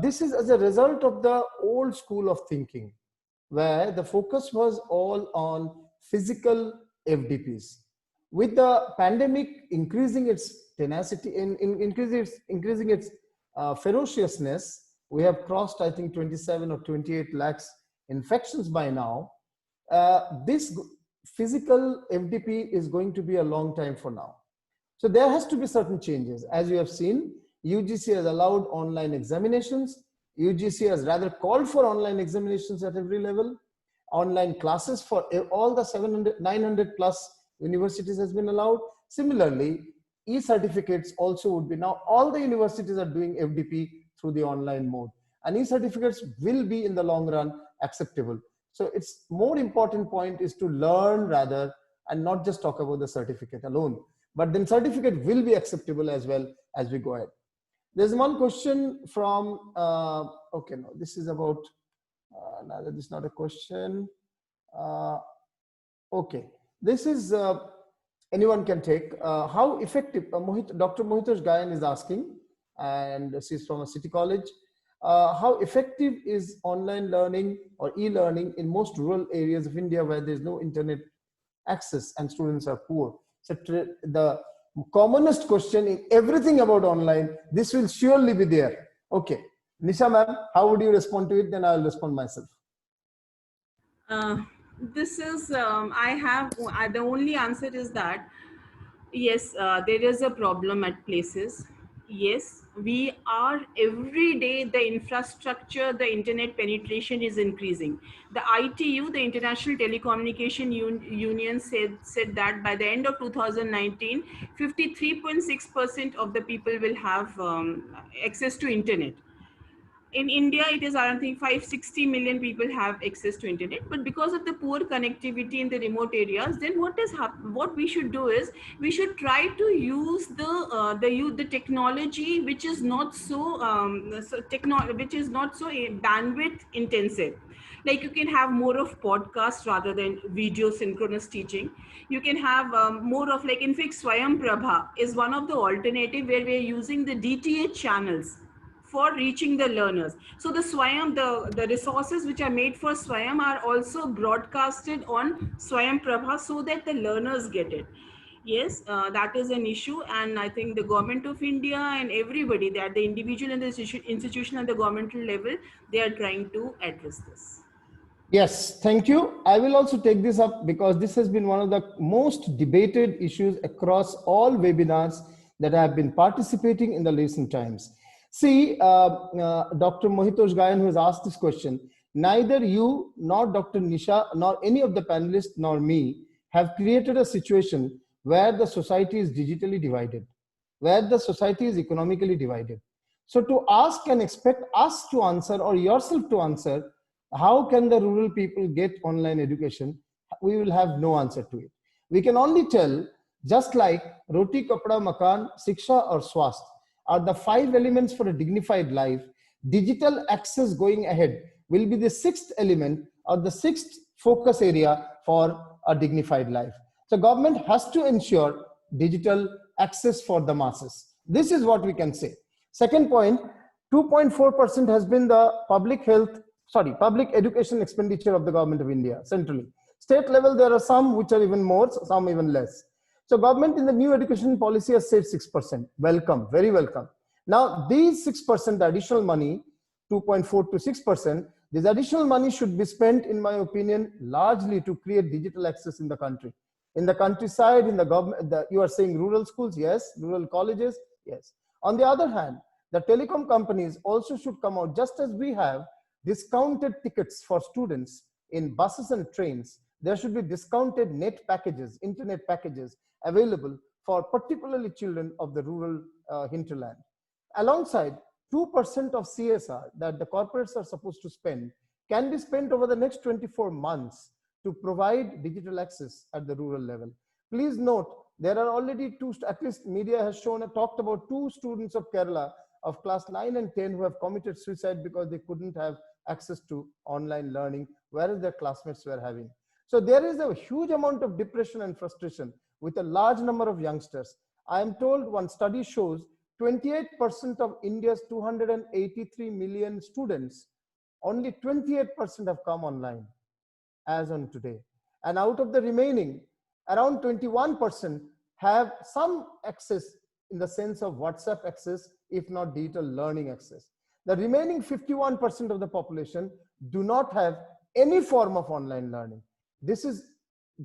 This is as a result of the old school of thinking, where the focus was all on physical FDPs. With the pandemic increasing its tenacity, increasing its ferociousness, we have crossed, I think, 27 or 28 lakhs infections by now. This physical FDP is going to be a long time for now. So there has to be certain changes. As you have seen, UGC has allowed online examinations. UGC has rather called for online examinations at every level. Online classes for all the 900 plus universities has been allowed. Similarly, e-certificates also would be. Now all the universities are doing FDP through the online mode, and e-certificates will be in the long run acceptable. So it's more important point is to learn rather and not just talk about the certificate alone, but then certificate will be acceptable as well as we go ahead. There's one question from, okay, no, this is about, no, this is not a question. Okay, this is, anyone can take. How effective, Dr. Mohitosh Gayan is asking, and she's from a city college. How effective is online learning or e-learning in most rural areas of India where there's no internet access and students are poor? So the commonest question in everything about online, this will surely be there. Okay, Nisha ma'am, how would you respond to it? Then I'll respond myself. This is, the only answer is that, yes, there is a problem at places. Yes, we are every day, the infrastructure, the internet penetration is increasing. The ITU, the International Telecommunication Union said that by the end of 2019, 53.6% of the people will have access to internet. In India, it is around 560 million people have access to internet, but because of the poor connectivity in the remote areas, then what we should do is we should try to use the technology which is not so bandwidth intensive. Like you can have more of podcasts rather than video synchronous teaching. You can have more of, like, in fact, Swayam Prabha is one of the alternative where we are using the DTH channels for reaching the learners. So the Swayam, the resources which are made for Swayam are also broadcasted on Swayam Prabha so that the learners get it. Yes, that is an issue, and I think the government of India and everybody, that the individual and the institution at the governmental level, they are trying to address this. Yes, thank you. I will also take this up because this has been one of the most debated issues across all webinars that I have been participating in the recent times. See, Dr. Mohitosh Gayan, who has asked this question, neither you nor Dr. Nisha nor any of the panelists nor me have created a situation where the society is digitally divided, where the society is economically divided. So to ask and expect us to answer or yourself to answer, how can the rural people get online education? We will have no answer to it. We can only tell, just like roti, kapda, makan, shiksha or swasth are the 5 elements for a dignified life, digital access going ahead will be the 6th element or the 6th focus area for a dignified life. So government has to ensure digital access for the masses. This is what we can say. Second point, 2.4% has been the public education expenditure of the government of India centrally. State level, there are some which are even more, some even less. So government in the new education policy has said 6%. Welcome, very welcome. Now these 6%, the additional money, 2.4 to 6%, this additional money should be spent, in my opinion, largely to create digital access in the country. In the countryside, in the government, you are saying rural schools, yes, rural colleges, yes. On the other hand, the telecom companies also should come out, just as we have discounted tickets for students in buses and trains, there should be discounted net packages, internet packages available for particularly children of the rural hinterland. Alongside, 2% of CSR that the corporates are supposed to spend can be spent over the next 24 months to provide digital access at the rural level. Please note, there are already at least media has talked about 2 students of Kerala of class 9 and 10 who have committed suicide because they couldn't have access to online learning, whereas their classmates were having. So there is a huge amount of depression and frustration with a large number of youngsters. I am told one study shows 28% of India's 283 million students, only 28% have come online as on today. And out of the remaining, around 21% have some access in the sense of WhatsApp access, if not digital learning access. The remaining 51% of the population do not have any form of online learning. This is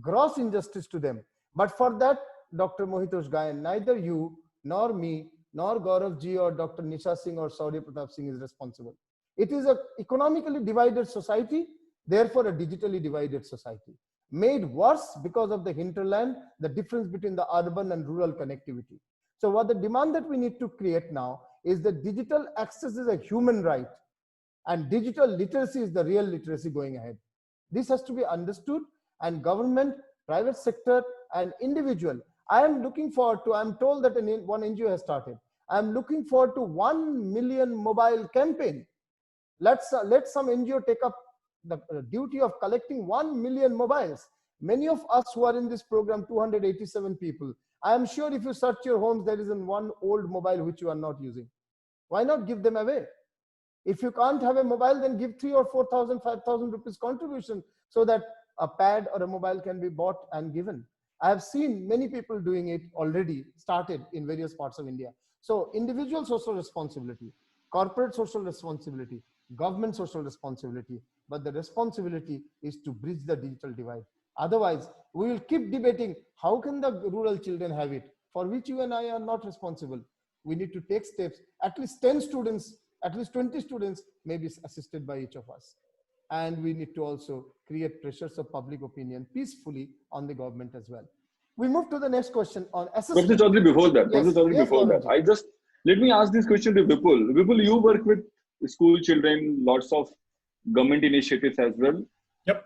gross injustice to them. But for that, Dr. Mohitosh Gayan, neither you nor me, nor Gaurav ji or Dr. Nisha Singh or Shaurya Pratap Singh is responsible. It is an economically divided society, therefore a digitally divided society, made worse because of the hinterland, the difference between the urban and rural connectivity. So what the demand that we need to create now is that digital access is a human right and digital literacy is the real literacy going ahead. This has to be understood, and government, private sector and individual. I am looking forward to, I'm told that one NGO has started. I'm looking forward to 1 million mobile campaign. Let some NGO take up the duty of collecting 1 million mobiles. Many of us who are in this program, 287 people, I am sure if you search your homes, there isn't one old mobile which you are not using. Why not give them away? If you can't have a mobile, then give 3,000 or 4,000, 5,000 rupees contribution so that a pad or a mobile can be bought and given. I have seen many people doing it already, started in various parts of India. So individual social responsibility, corporate social responsibility, government social responsibility, but the responsibility is to bridge the digital divide. Otherwise, we will keep debating how can the rural children have it, for which you and I are not responsible. We need to take steps, at least 10 students, at least 20 students may be assisted by each of us. And we need to also create pressures of public opinion peacefully on the government as well. We move to the next question on assessment. Professor Chowdhury, before that, Yes, Professor Chowdhury, yes, before that, let me ask this question to Vipul. Vipul, you work with school children, lots of government initiatives as well. Yep.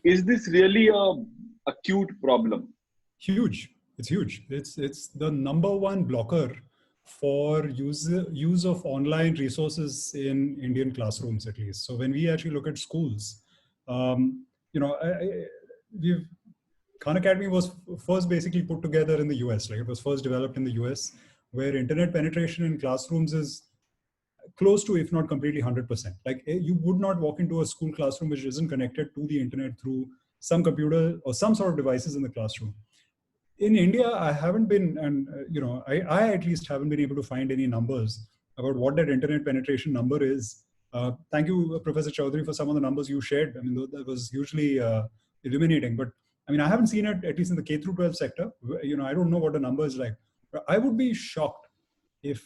Is this really a acute problem? Huge. It's huge. It's the #1 blocker for use of online resources in Indian classrooms, at least. So when we actually look at schools, Khan Academy was first basically put together in the US. Like it was first developed in the US, where internet penetration in classrooms is close to, if not completely, 100%. Like you would not walk into a school classroom which isn't connected to the internet through some computer or some sort of devices in the classroom. In India, I haven't been, and I at least haven't been able to find any numbers about what that internet penetration number is. Thank you, Professor Chowdhury, for some of the numbers you shared. I mean, that was hugely illuminating. But I mean, I haven't seen it, at least in the K through 12 sector. I don't know what the number is like. But I would be shocked if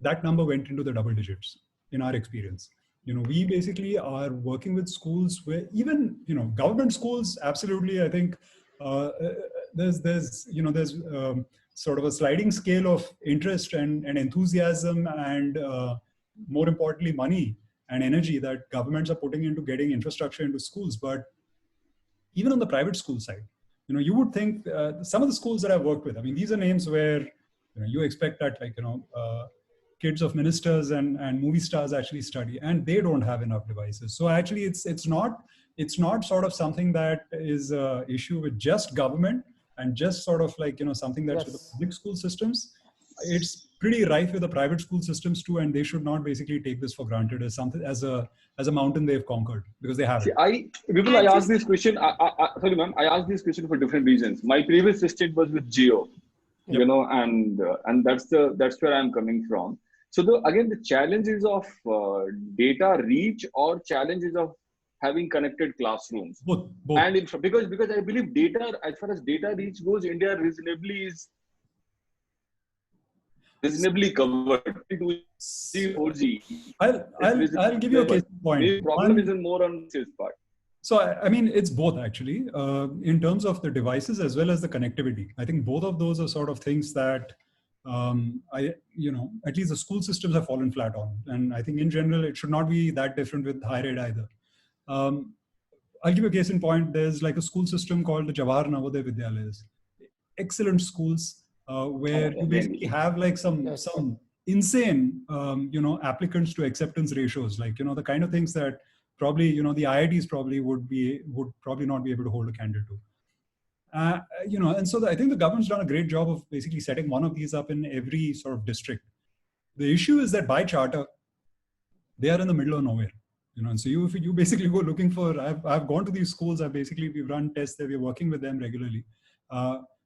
that number went into the double digits in our experience. we basically are working with schools where even, government schools, absolutely, I think there's sort of a sliding scale of interest and enthusiasm and more importantly, money and energy that governments are putting into getting infrastructure into schools. But even on the private school side, you would think some of the schools that I've worked with, I mean, these are names where you expect that, like, kids of ministers and movie stars actually study, and they don't have enough devices. So actually, it's not sort of something that is an issue with just government and just sort of like something that's with the public school systems. It's pretty rife with the private school systems too, and they should not basically take this for granted as something as a mountain they've conquered, because they haven't. Vipul, I asked this question. Sorry, ma'am. I asked this question for different reasons. My previous assistant was with Geo, and that's where I'm coming from. So again, the challenges of data reach or challenges of having connected classrooms. Both. And because I believe data, as far as data reach goes, India is reasonably covered. 4G. I'll give you a case in point. The problem is more on this part. So, I mean, it's both actually, in terms of the devices as well as the connectivity. I think both of those are sort of things that, at least the school systems have fallen flat on. And I think in general, it should not be that different with higher ed either. I'll give you a case in point. There's like a school system called the Jawahar Navodaya Vidyalayas. Excellent schools where you basically have like some insane, applicants to acceptance ratios, like, the kind of things that probably, the IITs probably would probably not be able to hold a candle to. And so I think the government's done a great job of basically setting one of these up in every sort of district. The issue is that by charter, they are in the middle of nowhere. And so you basically go looking for, I've gone to these schools, we've run tests there, we're working with them regularly.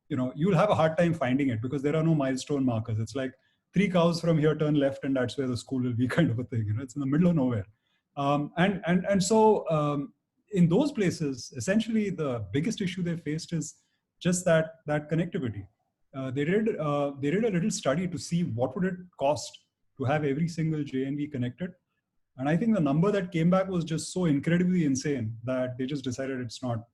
You'll have a hard time finding it because there are no milestone markers. It's like 3 cows from here turn left and that's where the school will be, kind of a thing. It's in the middle of nowhere. So in those places, essentially the biggest issue they faced is just that connectivity. They did a little study to see what would it cost to have every single JNV connected. And I think the number that came back was just so incredibly insane that they just decided it's not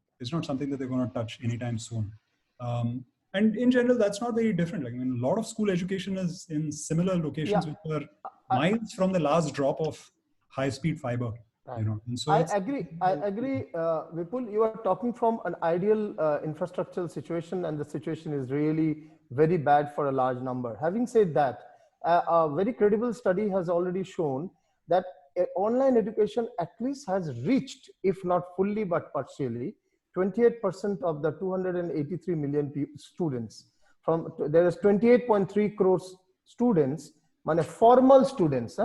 something that they're going to touch anytime soon. And in general, that's not very different. Like, I mean, a lot of school education is in similar locations, which are miles from the last drop of high-speed fiber. And so I agree, Vipul. You are talking from an ideal infrastructural situation, and the situation is really very bad for a large number. Having said that, a very credible study has already shown that online education at least has reached, if not fully but partially, 28% of the 283 million students. There is 28.3 crores students, formal students,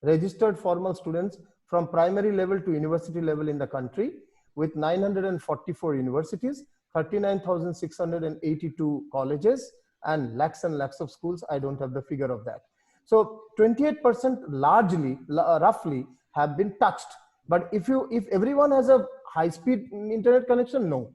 registered formal students from primary level to university level in the country, with 944 universities, 39,682 colleges, and lakhs of schools. I don't have the figure of that. So 28% largely, roughly, have been touched. But if everyone has a high-speed internet connection, no.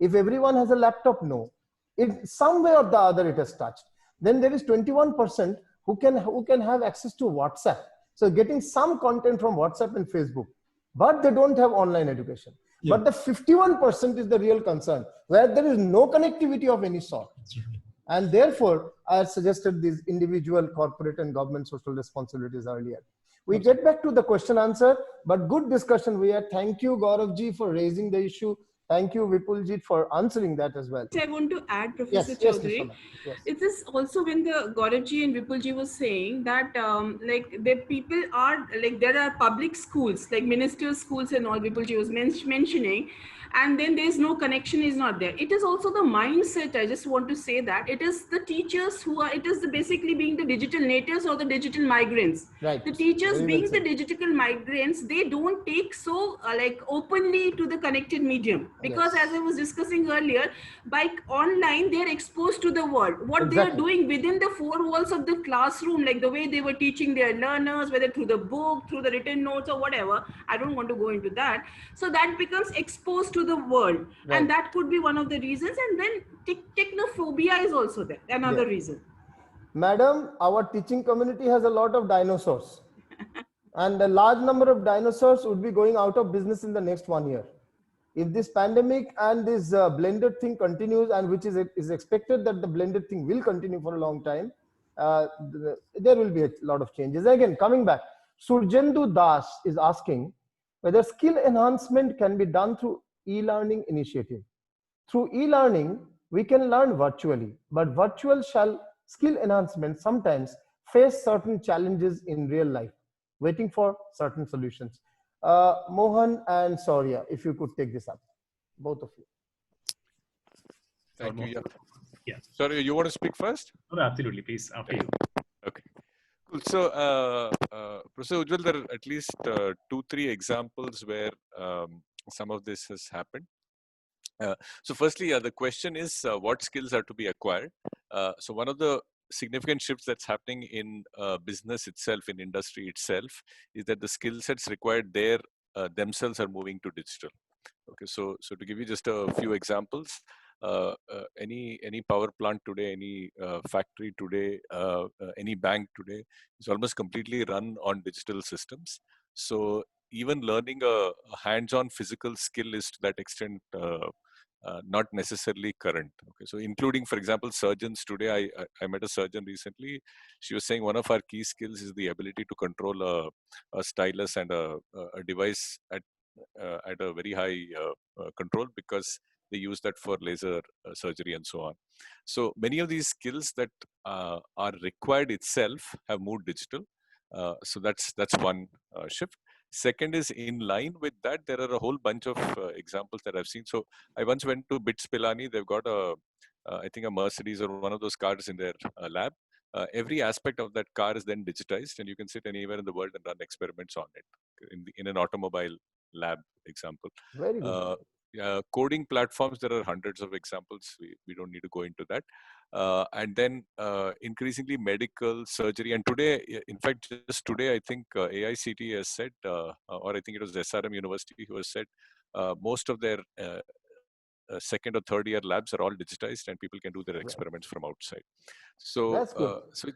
If everyone has a laptop, no. In some way or the other, it has touched. Then there is 21% who can have access to WhatsApp. So getting some content from WhatsApp and Facebook, but they don't have online education. Yeah. But the 51% is the real concern, where there is no connectivity of any sort. And therefore, I suggested these individual, corporate, and government social responsibilities earlier. We get back to the question answer, but good discussion we had. Thank you, Gaurav ji, for raising the issue. Thank you, Vipul ji, for answering that as well. I want to add, Professor Chowdhury. Yes. It is also when the Gaurav ji and Vipul ji was saying that like the people are like, there are public schools, like ministers' schools and all, Vipul ji was mentioning, and then there's no connection is not there. It is also the mindset. I just want to say that it is the teachers who are, it is basically being the digital natives or the digital migrants. Right. The teachers being the digital migrants, they don't take so like openly to the connected medium, because as I was discussing earlier, by online, they're exposed to the world. What they are doing within the 4 walls of the classroom, like the way they were teaching their learners, whether through the book, through the written notes or whatever, I don't want to go into that. So that becomes exposed to the world, and that could be one of the reasons. And then technophobia is also there, another reason. Madam, our teaching community has a lot of dinosaurs. And a large number of dinosaurs would be going out of business in the next 1 year. If this pandemic and this blended thing continues, and which is expected that the blended thing will continue for a long time, there will be a lot of changes. Again, coming back, Surjendu Das is asking whether skill enhancement can be done through e-learning initiative. Through e-learning, we can learn virtually, but virtual skill enhancement sometimes face certain challenges in real life, waiting for certain solutions. Mohan and Shaurya, if you could take this up, both of you. Thank you. Yeah. Yeah. Sorry, you want to speak first? No, absolutely. Please, after you. Okay. Cool. So, Professor Ujjwal, there are at least 2-3 examples where some of this has happened. So firstly, the question is what skills are to be acquired? So one of the significant shifts that's happening in business itself, in industry itself, is that the skill sets required there themselves are moving to digital. Okay, so to give you just a few examples, any power plant today, any factory today, any bank today is almost completely run on digital systems. So even learning a hands-on physical skill is to that extent not necessarily current. Okay, so including, for example, surgeons today. I met a surgeon recently. She was saying one of our key skills is the ability to control a stylus and a device at a very high control, because they use that for laser surgery and so on. So many of these skills that are required itself have moved digital. So that's one shift. Second is, in line with that, there are a whole bunch of examples that I've seen. So I once went to BITS Pilani. They've got I think a Mercedes or one of those cars in their lab. Every aspect of that car is then digitized, and you can sit anywhere in the world and run experiments on it in an automobile lab example. Very good. Coding platforms, there are hundreds of examples. We don't need to go into that. And then increasingly medical, surgery. And today, in fact, just today, I think AICT has said, or I think it was SRM University who has said, most of their second or third year labs are all digitized and people can do their experiments from outside. So, so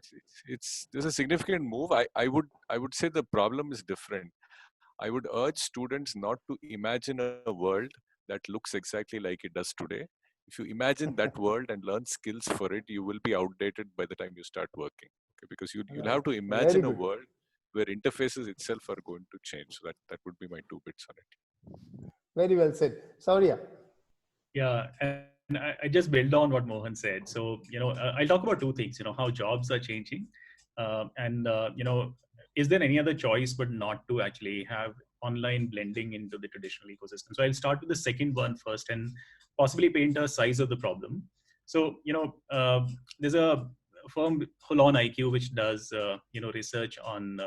there's a significant move. I would say the problem is different. I would urge students not to imagine a world that looks exactly like it does today. If you imagine that world and learn skills for it, you will be outdated by the time you start working. Okay? Because you'll have to imagine a world where interfaces itself are going to change. So that would be my 2 bits on it. Very well said. Shaurya. Yeah, and I just build on what Mohan said. So, I'll talk about 2 things, how jobs are changing. Is there any other choice but not to actually have online blending into the traditional ecosystem? So I'll start with the second one first and possibly paint a size of the problem. So, there's a firm, Holon IQ, which does, research on,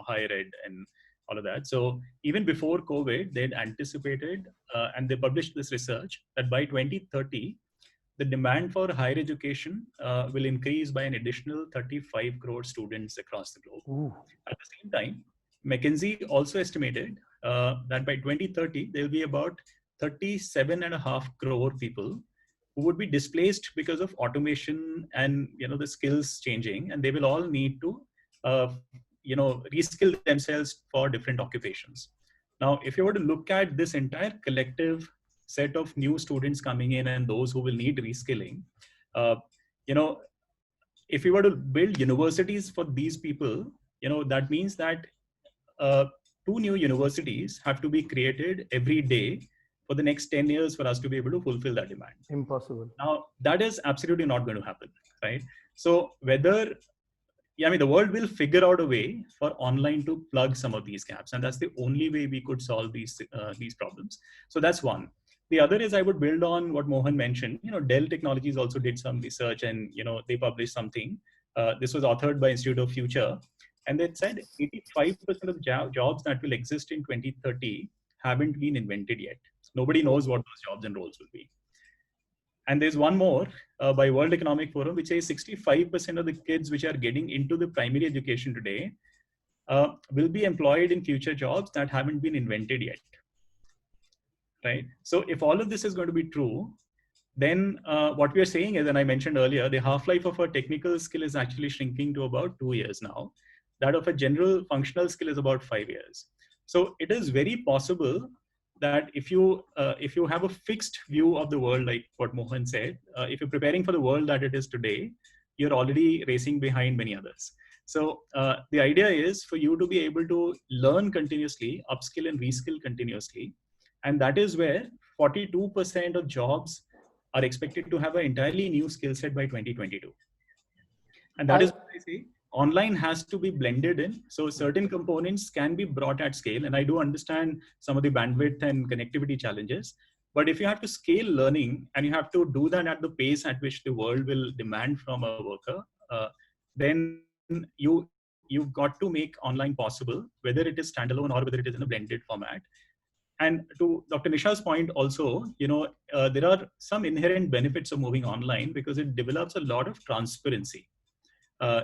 higher ed and all of that. So even before COVID, they'd anticipated and they published this research that by 2030, the demand for higher education will increase by an additional 35 crore students across the globe. Ooh. At the same time, McKinsey also estimated that by 2030, there will be about 37.5 crore people who would be displaced because of automation and the skills changing, and they will all need to reskill themselves for different occupations. Now, if you were to look at this entire collective set of new students coming in and those who will need reskilling, if you were to build universities for these people, that means that 2 new universities have to be created every day for the next 10 years for us to be able to fulfill that demand. Impossible. Now, that is absolutely not going to happen, right? So the world will figure out a way for online to plug some of these gaps, and that's the only way we could solve these problems. So that's one. The other is, I would build on what Mohan mentioned. Dell Technologies also did some research, and they published something. This was authored by Institute of Future, and they said 85% of the jobs that will exist in 2030 haven't been invented yet. So nobody knows what those jobs and roles will be. And there's one more by World Economic Forum, which says 65% of the kids which are getting into the primary education today will be employed in future jobs that haven't been invented yet. Right? So if all of this is going to be true, then what we are saying is, and I mentioned earlier, the half-life of a technical skill is actually shrinking to about 2 years now. that of a general functional skill is about 5 years. So it is very possible that if you have a fixed view of the world, like what Mohan said, if you're preparing for the world that it is today, you're already racing behind many others. So the idea is for you to be able to learn continuously, upskill and reskill continuously. And that is where 42% of jobs are expected to have an entirely new skill set by 2022. And that is what I say. Online has to be blended in. So certain components can be brought at scale. And I do understand some of the bandwidth and connectivity challenges. But if you have to scale learning and you have to do that at the pace at which the world will demand from a worker, then you've got to make online possible, whether it is standalone or whether it is in a blended format. And to Dr. Nisha's point also, there are some inherent benefits of moving online because it develops a lot of transparency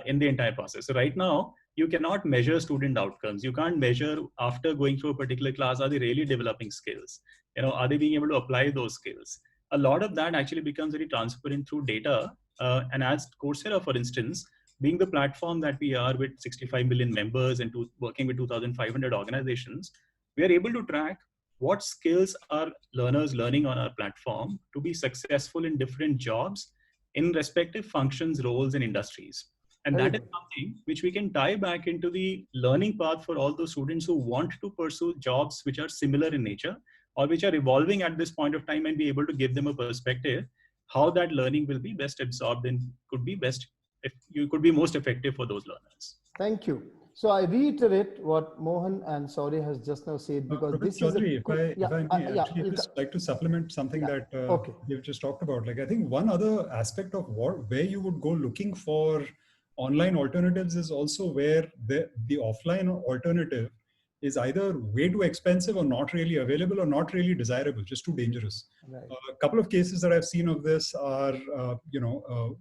in the entire process. So right now, you cannot measure student outcomes. You can't measure after going through a particular class, are they really developing skills? Are they being able to apply those skills? A lot of that actually becomes very transparent through data. And as Coursera, for instance, being the platform that we are with 65 million members and working with 2,500 organizations, we are able to track what skills are learners learning on our platform to be successful in different jobs in respective functions, roles, and industries. And that is something which we can tie back into the learning path for all those students who want to pursue jobs which are similar in nature or which are evolving at this point of time, and be able to give them a perspective how that learning will be best absorbed and could be most effective for those learners. Thank you. So I reiterate what Mohan and Shaurya has just now said, because this Chowdhury, is if I may actually just like to supplement something that you've just talked about. Like, I think one other aspect of where you would go looking for online alternatives is also where the offline alternative is either way too expensive or not really available or not really desirable, just too dangerous. Right. A couple of cases that I've seen of this are,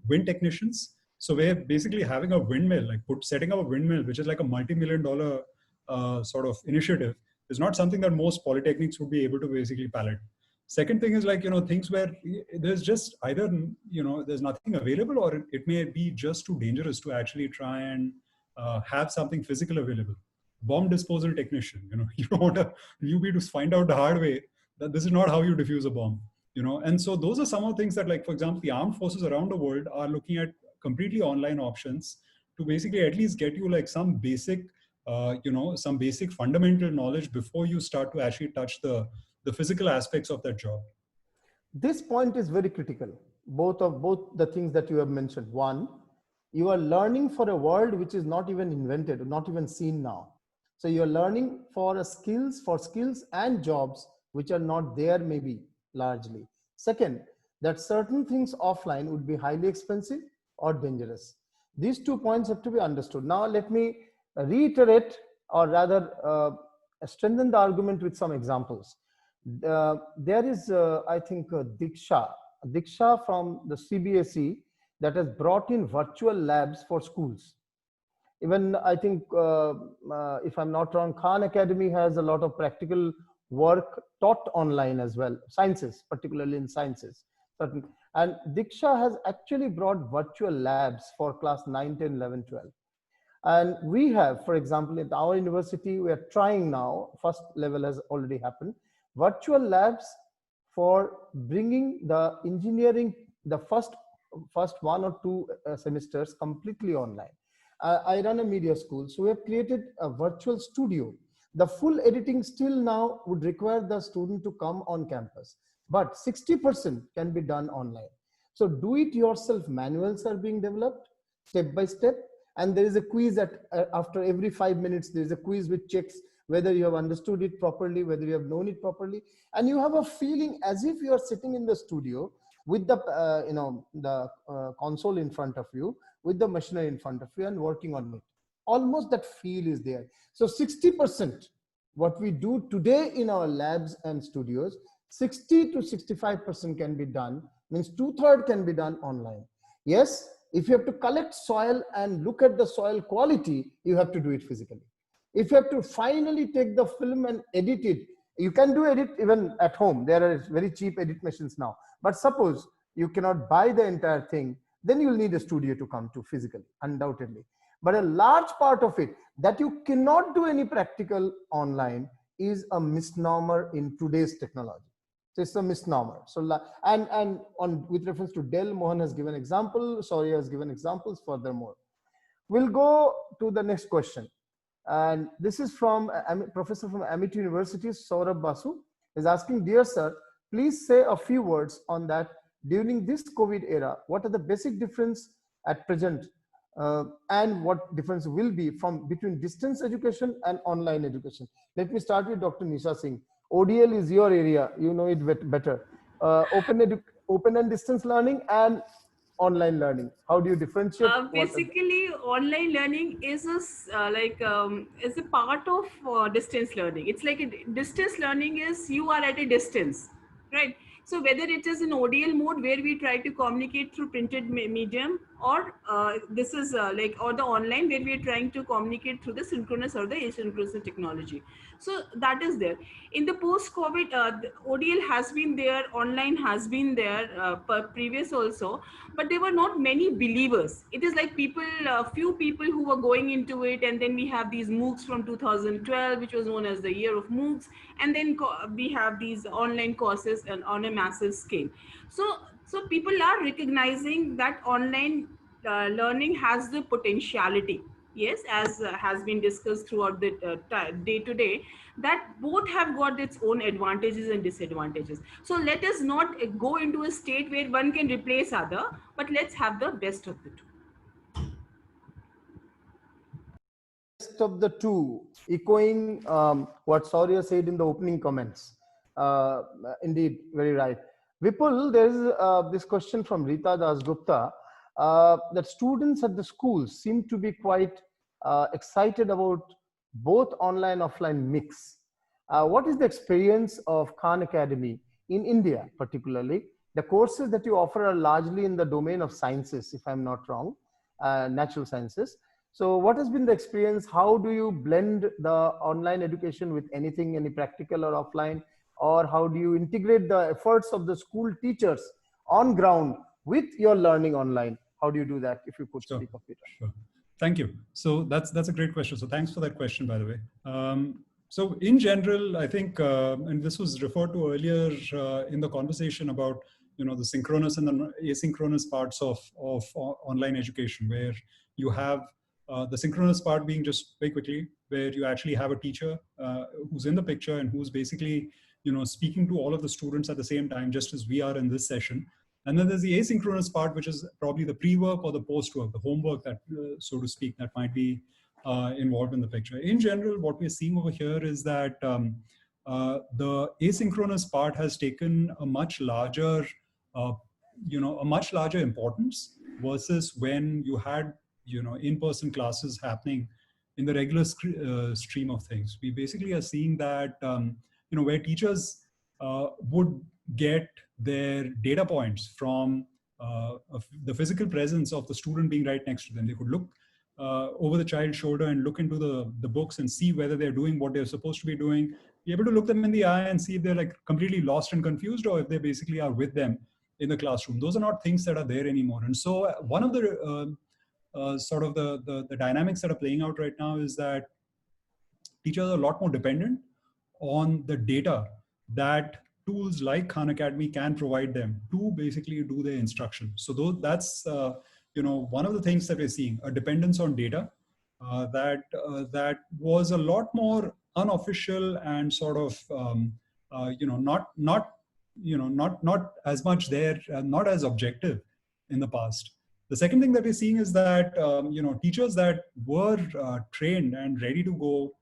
wind technicians. So we're basically having a windmill, setting up a windmill, which is like a multi-million-dollar sort of initiative, is not something that most polytechnics would be able to basically pallet. Second thing is things where there's just either, there's nothing available, or it may be just too dangerous to actually try and have something physical available. Bomb disposal technician, you don't want a newbie to find out the hard way that this is not how you defuse a bomb, And so those are some of the things that, like, for example, the armed forces around the world are looking at completely online options to basically at least get you like some basic, some basic fundamental knowledge before you start to actually touch the physical aspects of that job. This point is very critical. Both the things that you have mentioned. One, you are learning for a world which is not even invented, not even seen now. So you're learning for skills and jobs which are not there maybe largely. Second, that certain things offline would be highly expensive or dangerous. These 2 points have to be understood. Now let me reiterate, or rather strengthen the argument with some examples. There is, I think, Diksha from the CBSE that has brought in virtual labs for schools. Even I think, if I'm not wrong, Khan Academy has a lot of practical work taught online as well, sciences, particularly in sciences. And Diksha has actually brought virtual labs for class 9, 10, 11, 12. And we have, for example, at our university, we are trying now, first level has already happened, virtual labs for bringing the engineering, the first 1 or 2 semesters completely online. I run a media school, so we have created a virtual studio. The full editing still now would require the student to come on campus, but 60% can be done online. So do-it-yourself manuals are being developed step by step, and there is a quiz after every 5 minutes. There is a quiz which checks whether you have understood it properly, whether you have known it properly, and you have a feeling as if you are sitting in the studio with the console in front of you, with the machinery in front of you, and working on it. Almost that feel is there. So 60%, what we do today in our labs and studios, 60 to 65% can be done, means 2/3 can be done online. Yes, if you have to collect soil and look at the soil quality, you have to do it physically. If you have to finally take the film and edit it, you can do edit even at home. There are very cheap edit machines now. But suppose you cannot buy the entire thing, then you'll need a studio to come to physically, undoubtedly. But a large part of it, that you cannot do any practical online is a misnomer in today's technology. So it's a misnomer. So and on with reference to Dell, Mohan has given example, Shaurya has given examples furthermore. We'll go to the next question. And this is from a professor from Amit University, Saurabh Basu, is asking, dear sir, please say a few words on that. During this COVID era, what are the basic difference at present and what difference will be between distance education and online education? Let me start with Dr. Nisha Singh. ODL is your area, you know it better. Open and distance learning and online learning. How do you differentiate? Basically, online learning is is a part of distance learning. It's like distance learning is you are at a distance, right? So whether it is in ODL mode where we try to communicate through printed medium, or this is or the online where we are trying to communicate through the synchronous or the asynchronous technology. So that is there. In the post-COVID, the ODL has been there, online has been there, previous also, but there were not many believers. It is like few people who were going into it, and then we have these Moocs from 2012, which was known as the year of Moocs, and then we have these online courses and on a massive scale. So people are recognizing that online learning has the potentiality. Yes, as has been discussed throughout the day to day, that both have got its own advantages and disadvantages. So let us not go into a state where one can replace other, but let's have the best of the two. Best of the two, echoing what Shaurya said in the opening comments. Indeed, very right. Vipul, there is this question from Rita Das Gupta that students at the schools seem to be quite excited about both online offline mix. What is the experience of Khan Academy in India, particularly? The courses that you offer are largely in the domain of sciences, if I'm not wrong, natural sciences. So what has been the experience? How do you blend the online education with anything, any practical or offline? Or how do you integrate the efforts of the school teachers on ground with your learning online? How do you do that, if you could speak of it? Sure. Thank you. So that's a great question. So thanks for that question, by the way. So in general, I think, and this was referred to earlier in the conversation about, the synchronous and the asynchronous parts of online education, where you have the synchronous part being, just very quickly, where you actually have a teacher who's in the picture and who's basically, speaking to all of the students at the same time, just as we are in this session. And then there's the asynchronous part, which is probably the pre-work or the post-work, the homework that, so to speak, that might be involved in the picture. In general, what we're seeing over here is that the asynchronous part has taken a much larger, importance versus when you had, in-person classes happening in the regular stream of things. We basically are seeing that, where teachers would get their data points from the physical presence of the student being right next to them. They could look over the child's shoulder and look into the books and see whether they're doing what they're supposed to be doing, be able to look them in the eye and see if they're like completely lost and confused, or if they basically are with them in the classroom. Those are not things that are there anymore. And so one of the sort of the dynamics that are playing out right now is that teachers are a lot more dependent on the data that tools like Khan Academy can provide them to basically do their instruction. So that's one of the things that we're seeing, a dependence on data that was a lot more unofficial and sort of not as much there, not as objective in the past. The second thing that we're seeing is that teachers that were trained and ready to go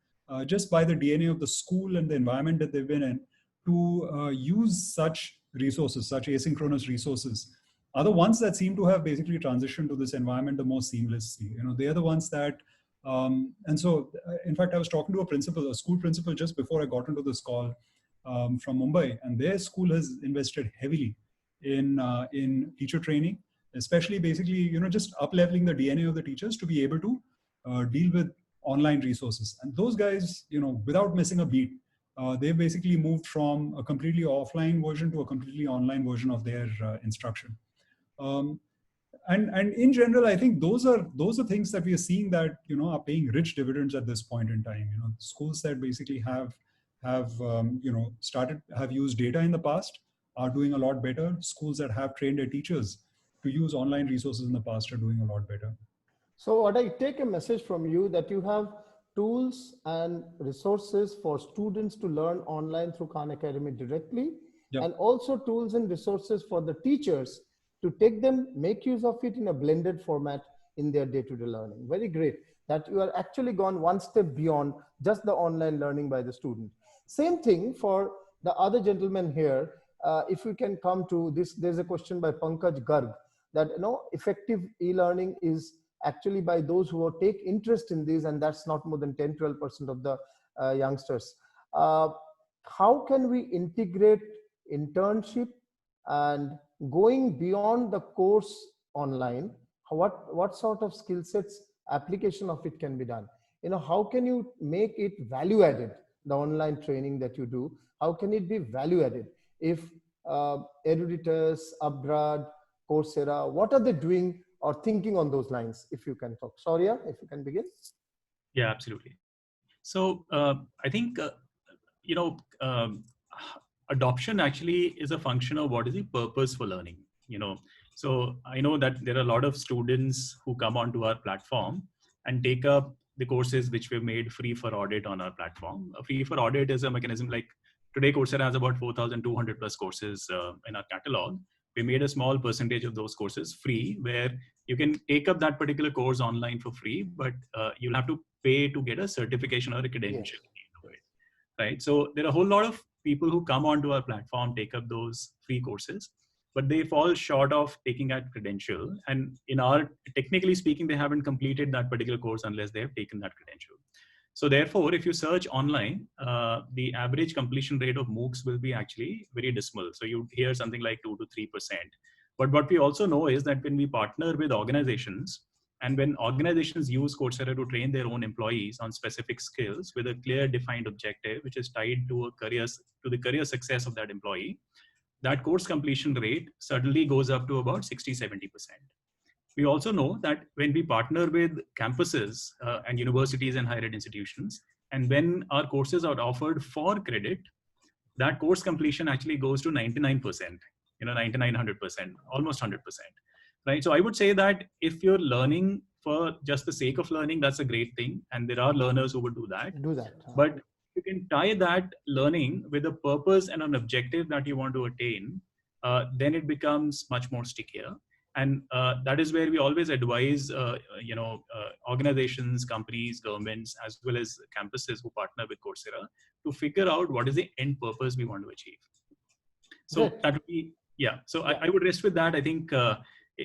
just by the DNA of the school and the environment that they've been in to use such resources, such asynchronous resources, are the ones that seem to have basically transitioned to this environment the most seamlessly. They're the ones that, and so in fact, I was talking to a school principal just before I got into this call from Mumbai, and their school has invested heavily in teacher training, especially basically, just up-leveling the DNA of the teachers to be able to deal with online resources. And those guys, without missing a beat, they've basically moved from a completely offline version to a completely online version of their instruction. and in general, I think those are things that we are seeing that, you know, are paying rich dividends at this point in time. You know, schools that basically have you know, have used data in the past are doing a lot better. Schools that have trained their teachers to use online resources in the past are doing a lot better. So what I take a message from you that you have tools and resources for students to learn online through Khan Academy directly, Yep. and also tools and resources for the teachers to take them, make use of it in a blended format in their day-to-day learning. Very great that you are actually gone one step beyond just the online learning by the student. Same thing for the other gentleman here. If we can come to this, there's a question by Pankaj Garg that, you know, effective e-learning is actually by those who take interest in these, and that's not more than 10-12% of the youngsters. How can we integrate internship and going beyond the course online? What sort of skill sets application of it can be done? You know, how can you make it value added, the online training that you do? How can it be value added? If Eruditus, Upgrad, Coursera, what are they doing or thinking on those lines? If you can talk. Shaurya, if you can begin. Yeah, absolutely. So I think, you know, adoption actually is a function of what is the purpose for learning, you know. So I know that there are a lot of students who come onto our platform and take up the courses which we've made free for audit on our platform. Free for audit is a mechanism like today Coursera has about 4,200 plus courses in our catalog. We made a small percentage of those courses free, where you can take up that particular course online for free, but you'll have to pay to get a certification or a credential. Yes. Right? So there are a whole lot of people who come onto our platform, take up those free courses, but they fall short of taking that credential. And technically speaking, they haven't completed that particular course unless they have taken that credential. So therefore, if you search online, the average completion rate of Moocs will be actually very dismal. So you hear something like 2 to 3%. But what we also know is that when we partner with organizations, and when organizations use Coursera to train their own employees on specific skills with a clear defined objective, which is tied to the career success of that employee, that course completion rate suddenly goes up to about 60-70%. We also know that when we partner with campuses and universities and higher ed institutions, and when our courses are offered for credit, that course completion actually goes to 99%, 99, 100%, almost 100%. Right? So I would say that if you're learning for just the sake of learning, that's a great thing. And there are learners who would do that. But you can tie that learning with a purpose and an objective that you want to attain, then it becomes much more stickier. And that is where we always advise, organizations, companies, governments, as well as campuses who partner with Coursera to figure out what is the end purpose we want to achieve. So that would be, yeah. So I would rest with that. I think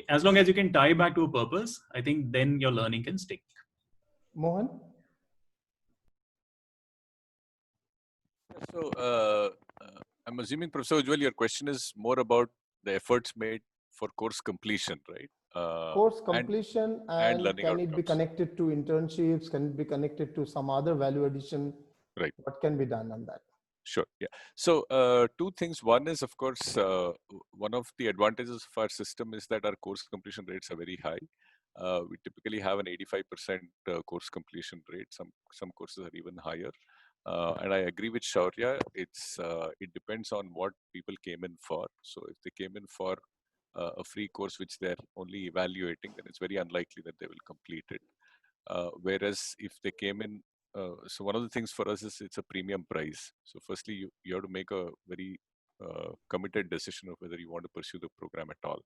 as long as you can tie back to a purpose, I think then your learning can stick. Mohan? So I'm assuming, Professor Ujjwal, your question is more about the efforts made for course completion, right? Course completion and learning can it be outcomes. connected to internships? Can it be connected to some other value addition? Right. What can be done on that? Sure. Yeah. So two things. One is, of course, one of the advantages of our system is that our course completion rates are very high. We typically have an 85% course completion rate. Some courses are even higher. And I agree with Shaurya. It depends on what people came in for. So if they came in for a free course which they're only evaluating, then it's very unlikely that they will complete it. Whereas if they came in, so one of the things for us is it's a premium price. So firstly, you have to make a very committed decision of whether you want to pursue the program at all.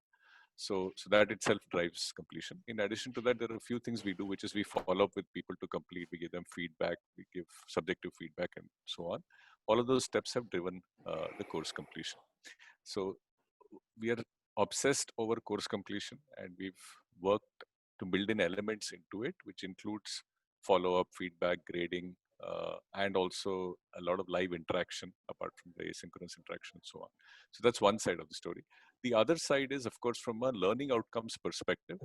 So that itself drives completion. In addition to that, there are a few things we do, which is we follow up with people to complete. We give them feedback, we give subjective feedback, and so on. All of those steps have driven the course completion. So we are obsessed over course completion, and we've worked to build in elements into it, which includes follow-up, feedback, grading, and also a lot of live interaction apart from the asynchronous interaction and so on. So that's one side of the story. The other side is, of course, from a learning outcomes perspective,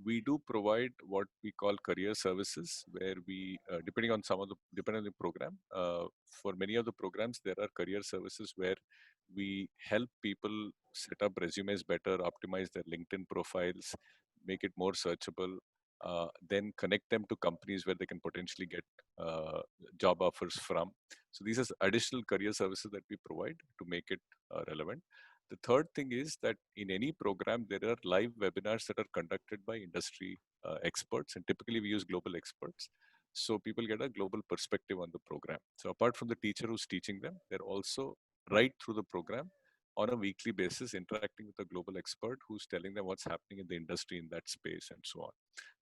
we do provide what we call career services, where we, depending on the program, for many of the programs, there are career services where we help people set up resumes better, optimize their LinkedIn profiles, make it more searchable, then connect them to companies where they can potentially get job offers from. So these are additional career services that we provide to make it relevant. The third thing is that in any program, there are live webinars that are conducted by industry experts, and typically we use global experts. So people get a global perspective on the program. So apart from the teacher who's teaching them, they're also right through the program on a weekly basis interacting with a global expert who's telling them what's happening in the industry in that space and so on.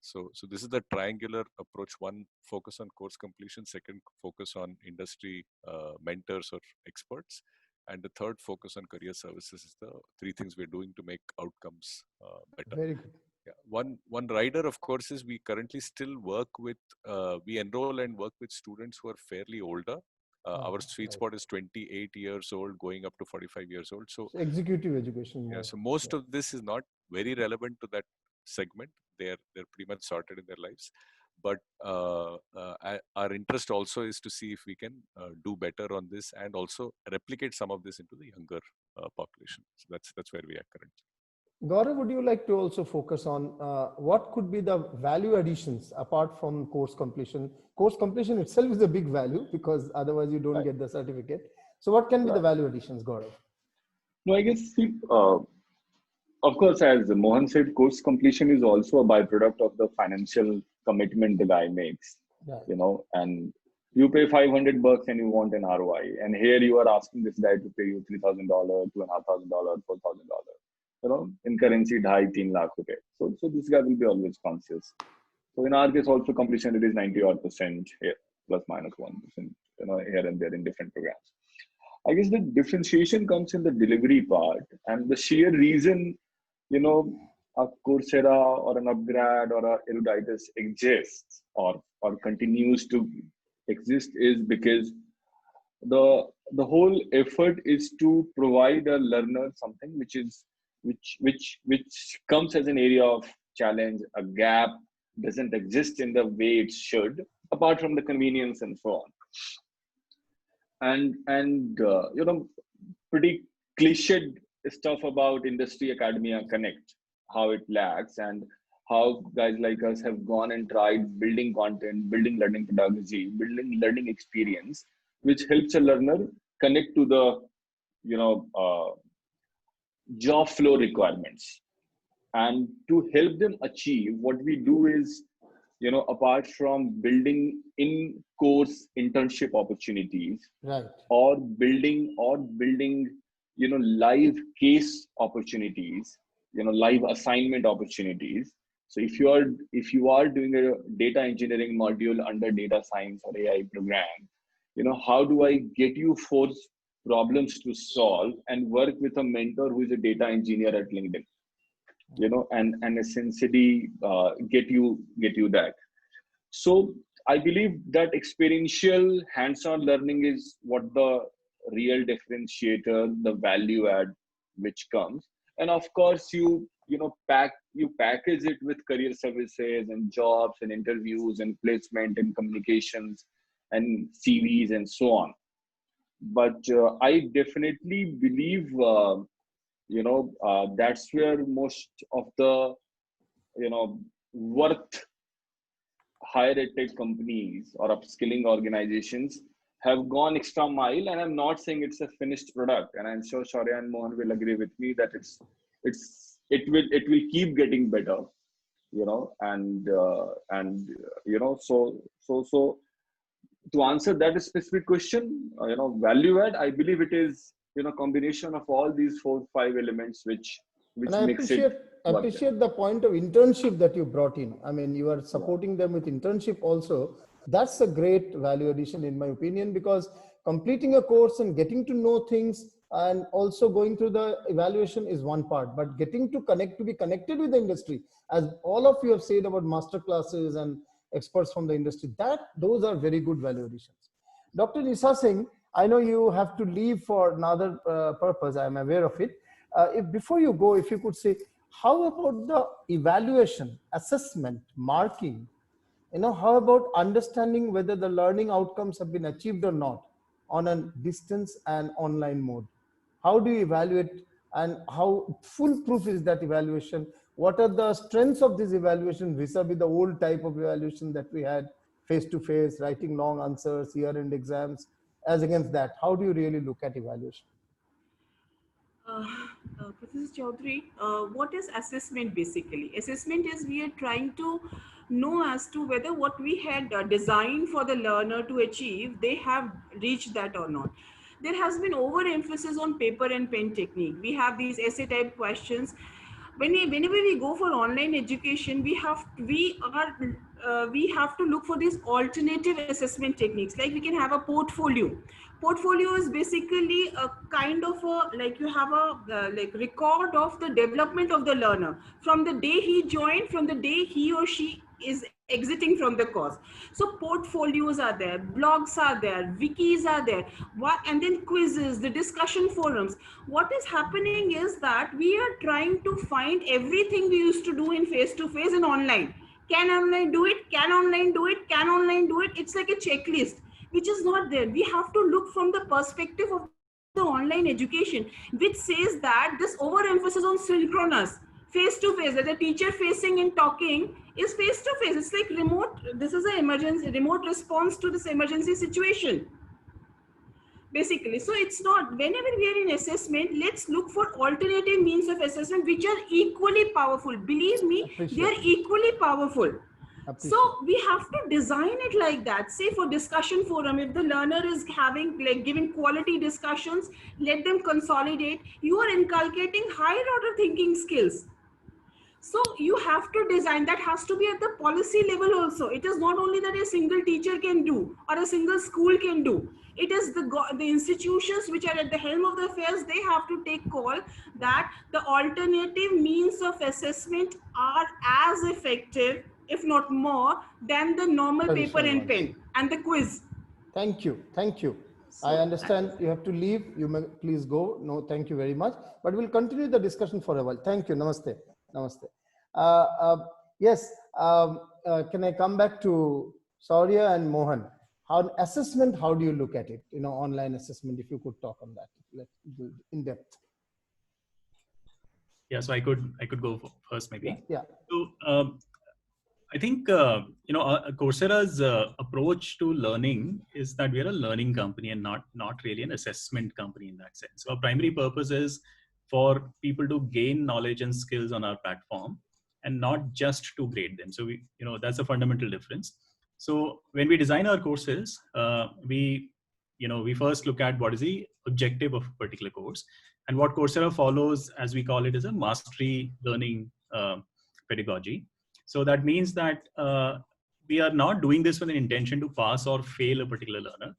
So this is the triangular approach. One, focus on course completion. Second, focus on industry mentors or experts. And the third, focus on career services is the three things we're doing to make outcomes better. Very good. Yeah. One rider, of course, is we currently still work with, we enroll and work with students who are fairly older. Our sweet spot is 28 years old, going up to 45 years old. So executive education. yeah, so most of this is not very relevant to that segment. They're pretty much sorted in their lives. But our interest also is to see if we can do better on this and also replicate some of this into the younger population. So that's where we are currently. Gaurav, would you like to also focus on what could be the value additions apart from course completion? Course completion itself is a big value because otherwise you don't get the certificate. So what can be the value additions, Gaurav? No, I guess, of course, as Mohan said, course completion is also a byproduct of the financial commitment the guy makes, you know, and you pay $500 and you want an ROI. And here you are asking this guy to pay you $3,000, $2,500, $4,000. You know, in currency, 2.5-3 lakh rupees. So this guy will be always conscious. So in our case, also completion rate is 90% here, plus minus 1%, you know, here and there in different programs. I guess the differentiation comes in the delivery part, and the sheer reason, you know, a Coursera or an Upgrad or a Eruditus exists or continues to exist is because the whole effort is to provide a learner something which comes as an area of challenge. A gap doesn't exist in the way it should, apart from the convenience and so on. And you know, pretty cliched stuff about industry academia connect, how it lacks, and how guys like us have gone and tried building content, building learning pedagogy, building learning experience, which helps a learner connect to the, you know, job flow requirements. And to help them achieve, what we do is, you know, apart from building in course internship opportunities, or building, you know, live case opportunities, you know, live assignment opportunities. So if you are doing a data engineering module under data science or AI program, you know, how do I get you 4 problems to solve and work with a mentor who is a data engineer at LinkedIn, you know, and essentially get you that. So I believe that experiential hands-on learning is what the real differentiator, the value add which comes. And of course, you package it with career services and jobs and interviews and placement and communications and CVs and so on. But I definitely believe, you know, that's where most of the, you know, worth higher tech companies or upskilling organizations have gone extra mile. And I'm not saying it's a finished product, and I'm sure Shaurya and Mohan will agree with me that it will keep getting better, you know, and you know, so to answer that specific question, you know, value add, I believe it is, you know, combination of all these 4-5 elements which makes it. I appreciate the point of internship that you brought in. I mean, you are supporting them with internship also. That's a great value addition in my opinion, because completing a course and getting to know things and also going through the evaluation is one part, but getting to be connected with the industry, as all of you have said about master classes and experts from the industry, those are very good value additions. Dr. Nisha Singh, I know you have to leave for another purpose. I'm aware of it. Before you go, if you could say, how about the evaluation, assessment, marking? You know, how about understanding whether the learning outcomes have been achieved or not on a distance and online mode? How do you evaluate, and how foolproof is that evaluation? What are the strengths of this evaluation vis-a-vis the old type of evaluation that we had, face-to-face, writing long answers, year-end exams? As against that, how do you really look at evaluation? Professor Chowdhury, what is assessment basically? Assessment is we are trying to know as to whether what we had designed for the learner to achieve, they have reached that or not. There has been overemphasis on paper and pen technique. We have these essay type questions. Whenever we go for online education, we have to look for these alternative assessment techniques. Like we can have a portfolio. Portfolio is basically a kind of a, like you have a like record of the development of the learner from the day he joined, from the day he or she is exiting from the course. So portfolios are there, blogs are there, wikis are there, and then quizzes, the discussion forums. What is happening is that we are trying to find everything we used to do in face-to-face and online. Can online do it? Can online do it? Can online do it? It's like a checklist, which is not there. We have to look from the perspective of the online education, which says that this overemphasis on synchronous, face-to-face, that the teacher facing and talking is face-to-face. It's like remote. This is an emergency, remote response to this emergency situation, basically. So it's not, whenever we are in assessment, let's look for alternative means of assessment which are equally powerful. Believe me, they are equally powerful. So we have to design it like that. Say for discussion forum, if the learner is having, like giving quality discussions, let them consolidate. You are inculcating higher order thinking skills. So you have to design, that has to be at the policy level also. It is not only that a single teacher can do or a single school can do. It is the institutions which are at the helm of the affairs, they have to take call that the alternative means of assessment are as effective, if not more, than the normal paper and pen and the quiz. Thank you. Thank you. So, I understand you have to leave. You may please go. No, thank you very much. But we'll continue the discussion for a while. Thank you. Namaste. Namaste. Yes. Can I come back to Shaurya and Mohan? How assessment? How do you look at it? You know, online assessment. If you could talk on that, let's do in depth. Yeah. So I could go first, maybe. Yeah. So I think Coursera's approach to learning is that we are a learning company and not really an assessment company in that sense. So our primary purpose is for people to gain knowledge and skills on our platform and not just to grade them. So that's a fundamental difference. So when we design our courses, we first look at what is the objective of a particular course, and what Coursera follows, as we call it, is a mastery learning pedagogy. So that means that we are not doing this with an intention to pass or fail a particular learner,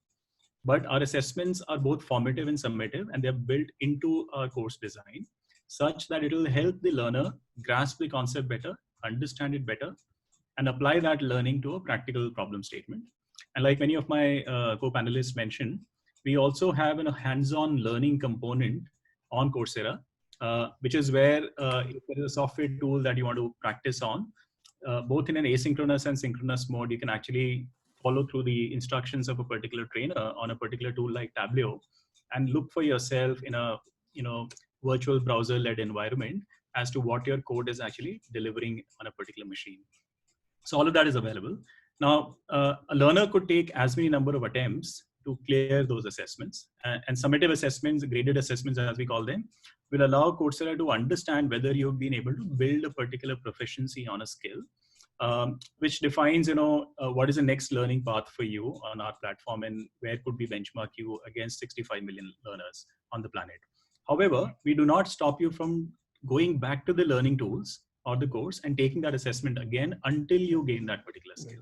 but our assessments are both formative and summative, and they're built into our course design such that it will help the learner grasp the concept better, understand it better, and apply that learning to a practical problem statement. And like many of my co-panelists mentioned, we also have a hands-on learning component on Coursera, which is where if there is a software tool that you want to practice on, both in an asynchronous and synchronous mode, you can actually follow through the instructions of a particular trainer on a particular tool like Tableau and look for yourself in a virtual browser-led environment as to what your code is actually delivering on a particular machine. So all of that is available. Now, a learner could take as many number of attempts to clear those assessments, and summative assessments, graded assessments as we call them, will allow Coursera to understand whether you've been able to build a particular proficiency on a skill, which defines, what is the next learning path for you on our platform and where could we benchmark you against 65 million learners on the planet. However, we do not stop you from going back to the learning tools or the course and taking that assessment again until you gain that particular skill.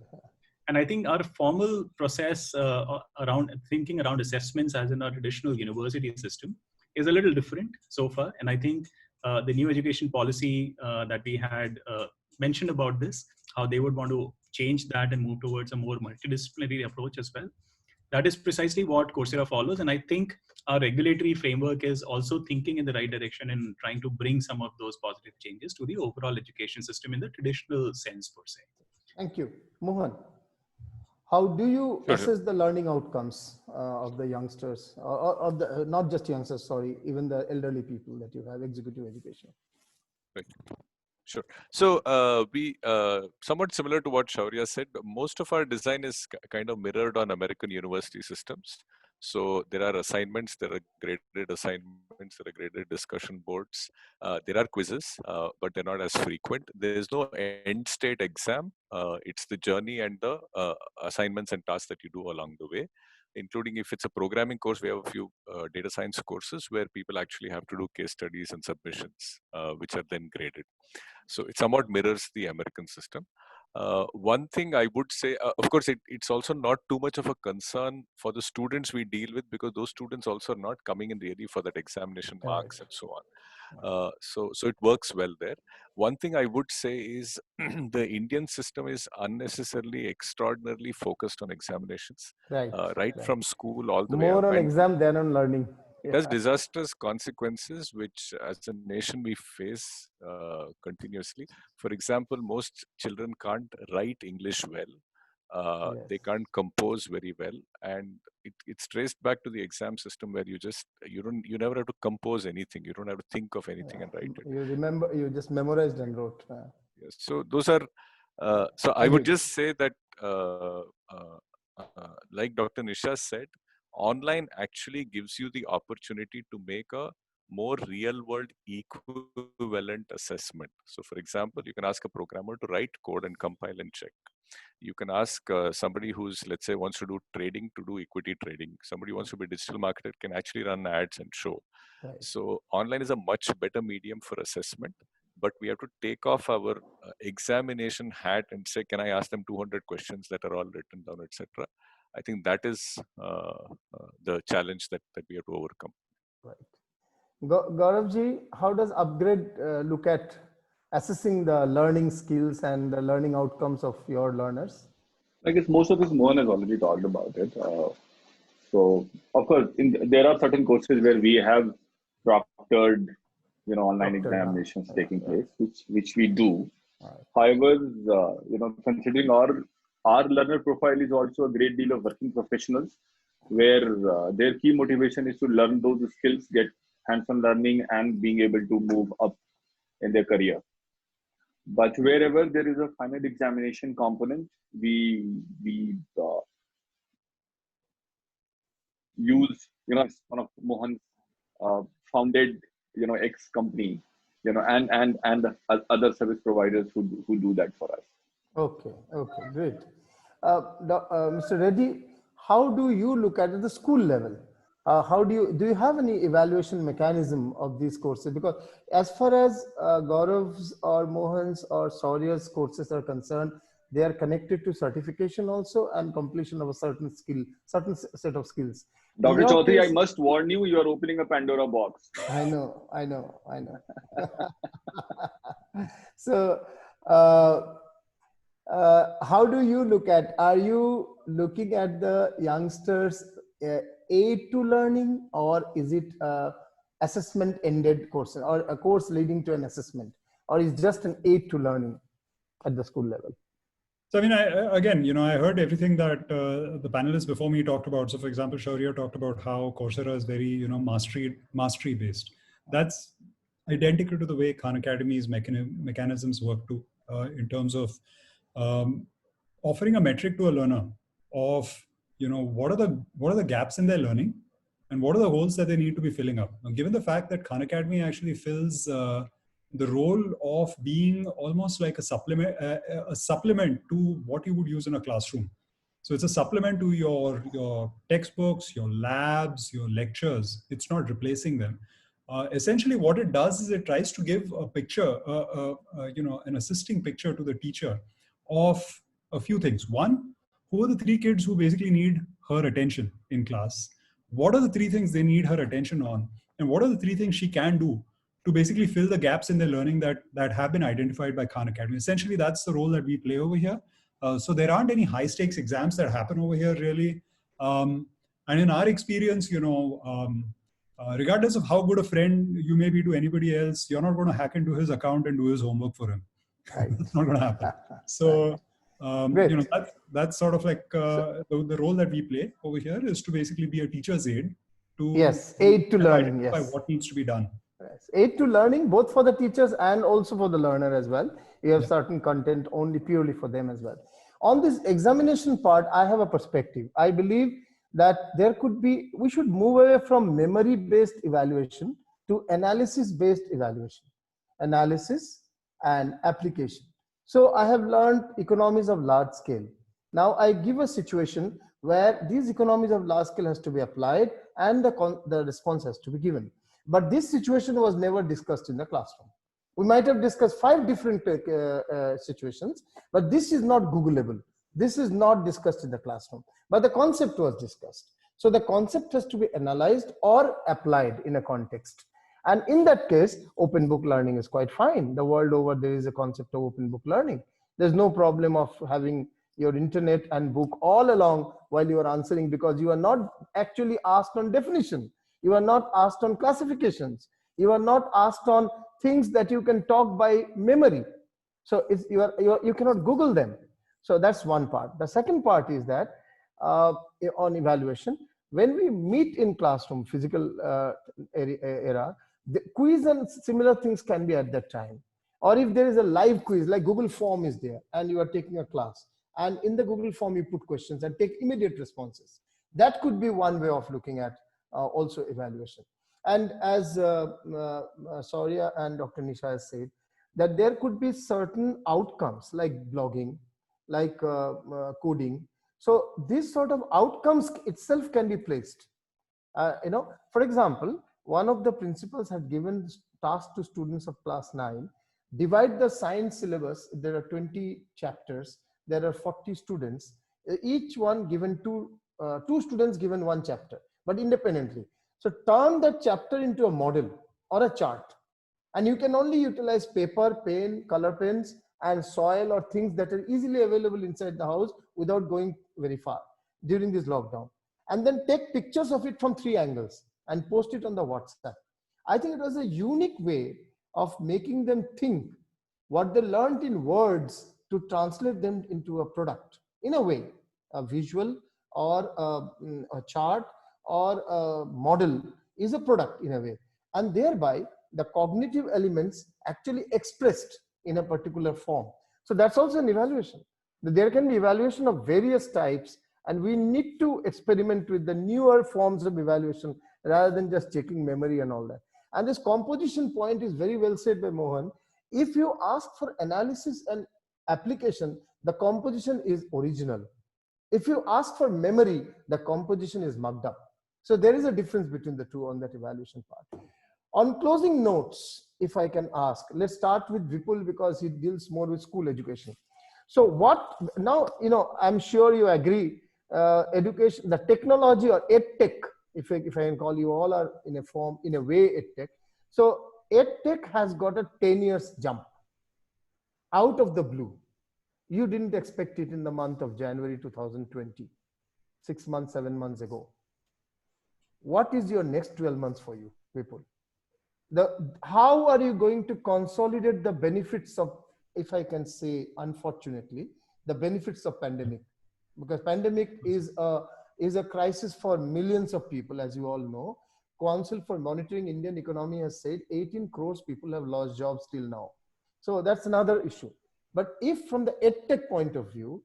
And I think our formal process around thinking around assessments as in our traditional university system is a little different so far. And I think the new education policy that we had mentioned about this, how they would want to change that and move towards a more multidisciplinary approach as well. That is precisely what Coursera follows. And I think our regulatory framework is also thinking in the right direction and trying to bring some of those positive changes to the overall education system in the traditional sense per se. Thank you. Mohan. How do you Sure. assess the learning outcomes of the youngsters, or the, not just youngsters, sorry, even the elderly people that you have executive education? Right. Sure. So we somewhat similar to what Shaurya said. Most of our design is kind of mirrored on American university systems. So there are assignments, there are graded assignments, there are graded discussion boards. There are quizzes, but they're not as frequent. There is no end state exam. It's the journey and the assignments and tasks that you do along the way. Including if it's a programming course, we have a few data science courses where people actually have to do case studies and submissions, which are then graded. So it somewhat mirrors the American system. One thing I would say, of course, it's also not too much of a concern for the students we deal with, because those students also are not coming in really for that examination marks and so on. So it works well there. One thing I would say is the Indian system is unnecessarily extraordinarily focused on examinations, right from school all the way up. More on exam than on learning. It has disastrous consequences, which as a nation we face continuously. For example, most children can't write English well. They can't compose very well, and it's traced back to the exam system where you never have to compose anything. You don't have to think of anything and write it. You remember, you just memorized and wrote. Yes. So those are. So I would just say that, like Dr. Nisha said, online actually gives you the opportunity to make a more real-world equivalent assessment. So, for example, you can ask a programmer to write code and compile and check. You can ask somebody who's, let's say, wants to do trading to do equity trading. Somebody who wants to be a digital marketer can actually run ads and show. Right. So online is a much better medium for assessment, but we have to take off our examination hat and say, can I ask them 200 questions that are all written down, etc. I think that is the challenge that we have to overcome. Right. Gauravji, how does Upgrad look at assessing the learning skills and the learning outcomes of your learners? I guess most of this Mohan has already talked about it. So, of course, there are certain courses where we have proctored, online examinations taking place, which we do. However, considering our learner profile is also a great deal of working professionals, where their key motivation is to learn those skills, get hands-on learning, and being able to move up in their career. But wherever there is a final examination component, we use, one of Mohan's founded, X company, and other service providers who do that for us. Okay, great. Mr. Redey, how do you look at the school level? Do you have any evaluation mechanism of these courses? Because as far as Gaurav's or Mohan's or Shaurya's courses are concerned, they are connected to certification also and completion of a certain set of skills. Dr. Chowdhury, I must warn you, you are opening a Pandora box. I know. So, how do you look at, are you looking at the youngsters' aid to learning, or is it assessment ended course, or a course leading to an assessment, or is just an aid to learning at the school level? So, I mean, I heard everything that the panelists before me talked about. So, for example, Shaurya talked about how Coursera is very, mastery based. That's identical to the way Khan Academy's mechanisms work too, in terms of offering a metric to a learner of, what are the gaps in their learning and what are the holes that they need to be filling up. Now, given the fact that Khan Academy actually fills the role of being almost like a supplement to what you would use in a classroom. So it's a supplement to your textbooks, your labs, your lectures. It's not replacing them. Essentially, what it does is it tries to give a picture, an assisting picture to the teacher of a few things. One, who are the three kids who basically need her attention in class? What are the three things they need her attention on? And what are the three things she can do to basically fill the gaps in their learning that have been identified by Khan Academy? Essentially, that's the role that we play over here. So there aren't any high stakes exams that happen over here, really. And in our experience, regardless of how good a friend you may be to anybody else, you're not going to hack into his account and do his homework for him. Right. That's not going to happen. So You know, that's sort of like the role that we play over here is to basically be a teacher's aid to aid to learning. Identify what needs to be done. Yes. Aid to learning, both for the teachers and also for the learner as well. You have certain content only purely for them as well. On this examination part, I have a perspective. I believe that we should move away from memory-based evaluation to analysis-based evaluation, analysis and application. So I have learned economies of large scale. Now I give a situation where these economies of large scale has to be applied and the response has to be given. But this situation was never discussed in the classroom. We might have discussed 5 different situations, but this is not Googleable. This is not discussed in the classroom, but the concept was discussed. So the concept has to be analyzed or applied in a context. And in that case, open book learning is quite fine. The world over, there is a concept of open book learning. There's no problem of having your internet and book all along while you are answering, because you are not actually asked on definition. You are not asked on classifications. You are not asked on things that you can talk by memory. So you cannot Google them. So that's one part. The second part is that on evaluation, when we meet in classroom, physical era, the quiz and similar things can be at that time. Or if there is a live quiz, like Google Form is there, and you are taking a class, and in the Google Form, you put questions and take immediate responses. That could be one way of looking at also evaluation. And as Shaurya and Dr. Nisha has said, that there could be certain outcomes like blogging, like coding. So these sort of outcomes itself can be placed. You know, for example, one of the principals had given task to students of class 9, divide the science syllabus. There are 20 chapters. There are 40 students. Each one given two students given 1 chapter, but independently. So turn that chapter into a model or a chart. And you can only utilize paper, pen, color pens, and soil or things that are easily available inside the house without going very far during this lockdown. And then take pictures of it from 3 angles and post it on the WhatsApp. I think it was a unique way of making them think what they learned in words to translate them into a product in a way, a visual or a chart or a model is a product in a way. And thereby the cognitive elements actually expressed in a particular form. So that's also an evaluation. There can be evaluation of various types, and we need to experiment with the newer forms of evaluation rather than just checking memory and all that. And this composition point is very well said by Mohan. If you ask for analysis and application, the composition is original. If you ask for memory, the composition is mugged up. So there is a difference between the two on that evaluation part. On closing notes, if I can ask, let's start with Vipul because he deals more with school education. So what now, you know, I'm sure you agree, education, the technology or edtech, if I can call you all are in a form, in a way edtech. So edtech has got a 10 years jump out of the blue. You didn't expect it in the month of January 2020, 6 months, 7 months ago. What is your next 12 months for you, Vipul? How are you going to consolidate the benefits of, if I can say, unfortunately, the benefits of pandemic? Because pandemic is a crisis for millions of people, as you all know. Council for Monitoring Indian Economy has said 18 crores people have lost jobs till now. So that's another issue. But if from the edtech point of view,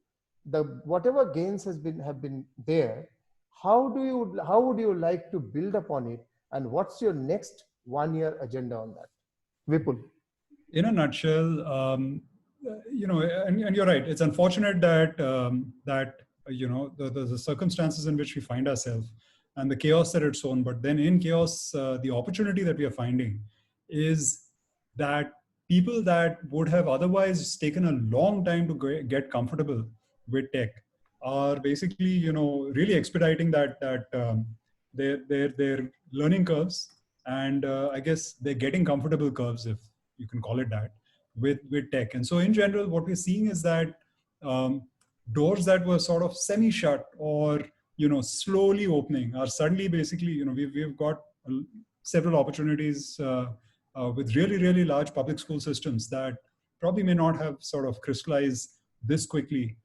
whatever gains have been there, how would you like to build upon it? And what's your next 1 year agenda on that? Vipul. In a nutshell, you know, and you're right. It's unfortunate that you know, the circumstances in which we find ourselves and the chaos that it's shown. But then in chaos, the opportunity that we are finding is that people that would have otherwise taken a long time to get comfortable with tech are basically, you know, really expediting their learning curves. And I guess they're getting comfortable curves, if you can call it that, with tech. And so in general, what we're seeing is that doors that were sort of semi-shut or, you know, slowly opening are suddenly basically, you know, we've got several opportunities with really, really large public school systems that probably may not have sort of crystallized this quickly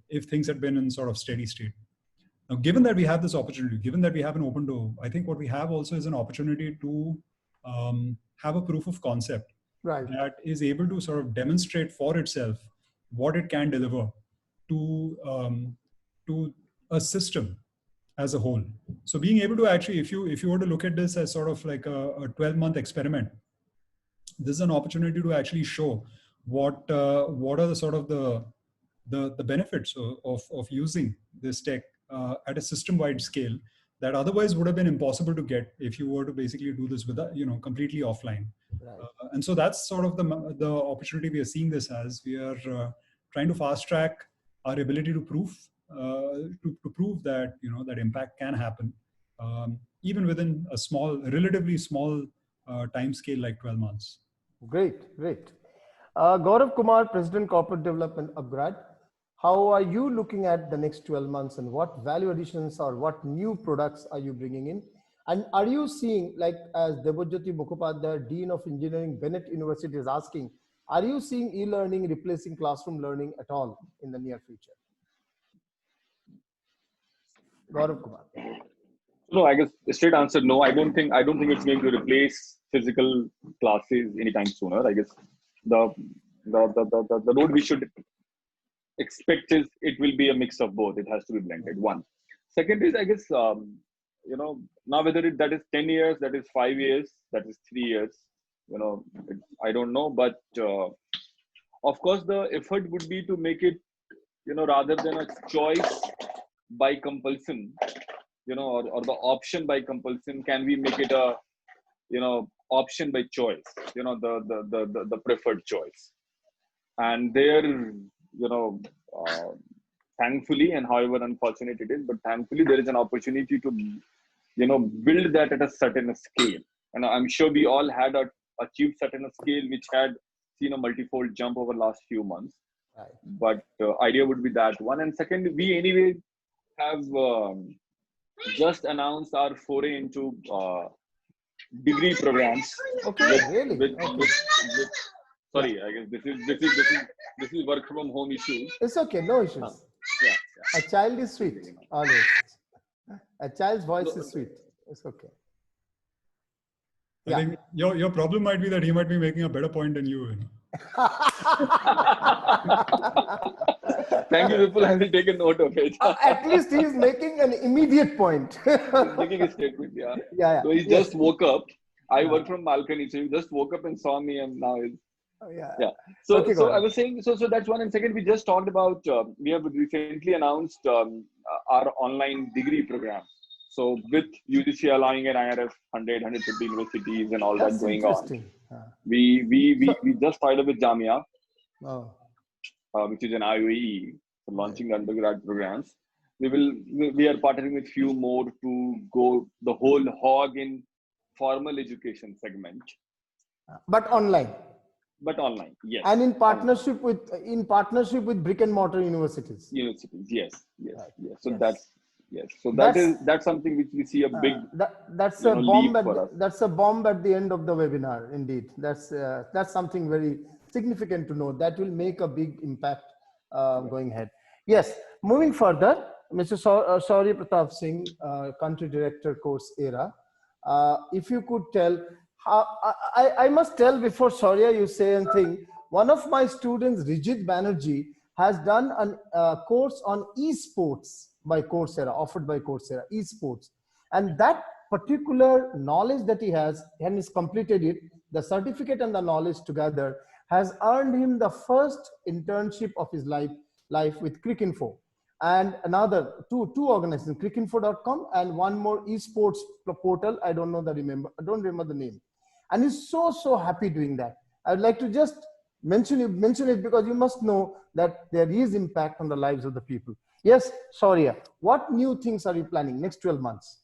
if things had been in sort of steady state. Now, given that we have this opportunity, given that we have an open door, I think what we have also is an opportunity to have a proof of concept that is able to sort of demonstrate for itself what it can deliver to a system as a whole. So being able to actually, if you were to look at this as sort of like a 12-month experiment, this is an opportunity to actually show what are the sort of the benefits of using this tech at a system-wide scale that otherwise would have been impossible to get if you were to basically do this with completely offline. And so that's sort of the opportunity we are seeing this as. We are trying to fast track our ability to prove that that impact can happen even within a relatively small time scale like 12 months. Great. Gaurav Kumar, President Corporate Development, Upgrad. How are you looking at the next 12 months and what value additions or what new products are you bringing in? And are you seeing, like as Debojyoti Mukhopadhyay, Dean of Engineering, Bennett University is asking, are you seeing e-learning replacing classroom learning at all in the near future? Gaurav Kumar. No, I guess the straight answer, no. I don't think it's going to replace physical classes anytime sooner. I guess the road we should expect is it will be a mix of both. It has to be blended. One. Second is, I guess, now whether that is 10 years, that is 5 years, that is 3 years, I don't know. But of course, the effort would be to make it, rather than a choice by compulsion, or the option by compulsion, can we make it a, option by choice, the preferred choice. And there, thankfully, and however unfortunate it is, but thankfully there is an opportunity to, build that at a certain scale. And I'm sure we all had achieved certain scale, which had seen a multifold jump over the last few months. Right. But idea would be that one. And second, we anyway have just announced our foray into degree programs. Okay, really? Sorry, I guess this is work from home issues. It's okay, no issues. Yeah. A child is sweet, always. A child's voice is sweet. It's okay. I think your problem might be that he might be making a better point than you. Thank you, Vipul. I will take a note of it. At least he is making an immediate point. He's making a statement, yeah. So he just woke up. I work from balcony, so he just woke up and saw me, and now he's. Yeah. So, okay, I was saying, so that's one. And second, we just talked about, we have recently announced our online degree program. So with UGC allowing an IRF 150 universities and all that going on. We just started up with Jamia, which is an IOE for launching the undergrad programs. We are partnering with few more to go the whole hog in formal education segment. But online. But online, yes. And in partnership with brick and mortar universities. Yes. So that's something which we see a big that's a bomb that's a bomb at the end of the webinar. Indeed, that's something very significant to know. That will make a big impact going ahead. Yes. Moving further, Mr. Shaurya Pratap Singh, Country Director, Coursera. If you could tell. I must tell before Shaurya you say anything, one of my students, Rijit Banerjee, has done a course on esports by Coursera, offered by Coursera, esports. And that particular knowledge that he has, and he's completed it, the certificate and the knowledge together, has earned him the first internship of his life with Cricinfo. And another two organizations, cricinfo.com and one more esports portal. I don't remember the name. And he's so happy doing that. I would like to just mention it because you must know that there is impact on the lives of the people. Yes, Shaurya, what new things are you planning next 12 months?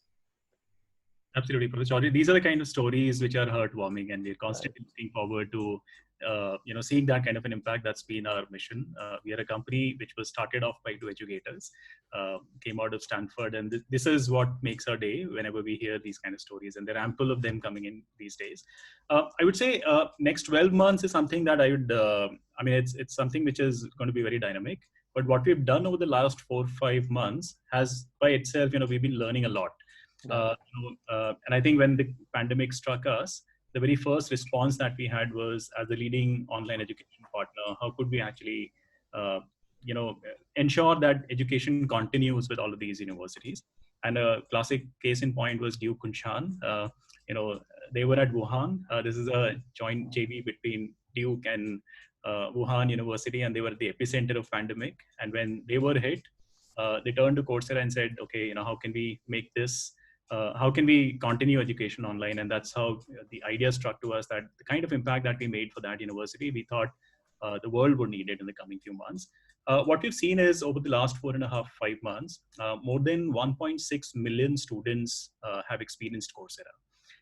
Absolutely, Professor Chowdhury. These are the kind of stories which are heartwarming, and we're constantly looking forward to seeing that kind of an impact. That's been our mission. We are a company which was started off by 2 educators, came out of Stanford, and this is what makes our day whenever we hear these kind of stories, and there are ample of them coming in these days. I would say next 12 months is something that I would, it's something which is going to be very dynamic. But what we've done over the last 4 or 5 months has by itself, we've been learning a lot. And I think when the pandemic struck us, the very first response that we had was, as a leading online education partner, how could we actually, ensure that education continues with all of these universities? And a classic case in point was Duke Kunshan. They were at Wuhan. This is a joint JV between Duke and Wuhan University, and they were at the epicenter of pandemic. And when they were hit, they turned to Coursera and said, okay, how can we make this? How can we continue education online? And that's how the idea struck to us, that the kind of impact that we made for that university, we thought the world would need it in the coming few months. What we've seen is over the last 4.5, 5 months, more than 1.6 million students have experienced Coursera.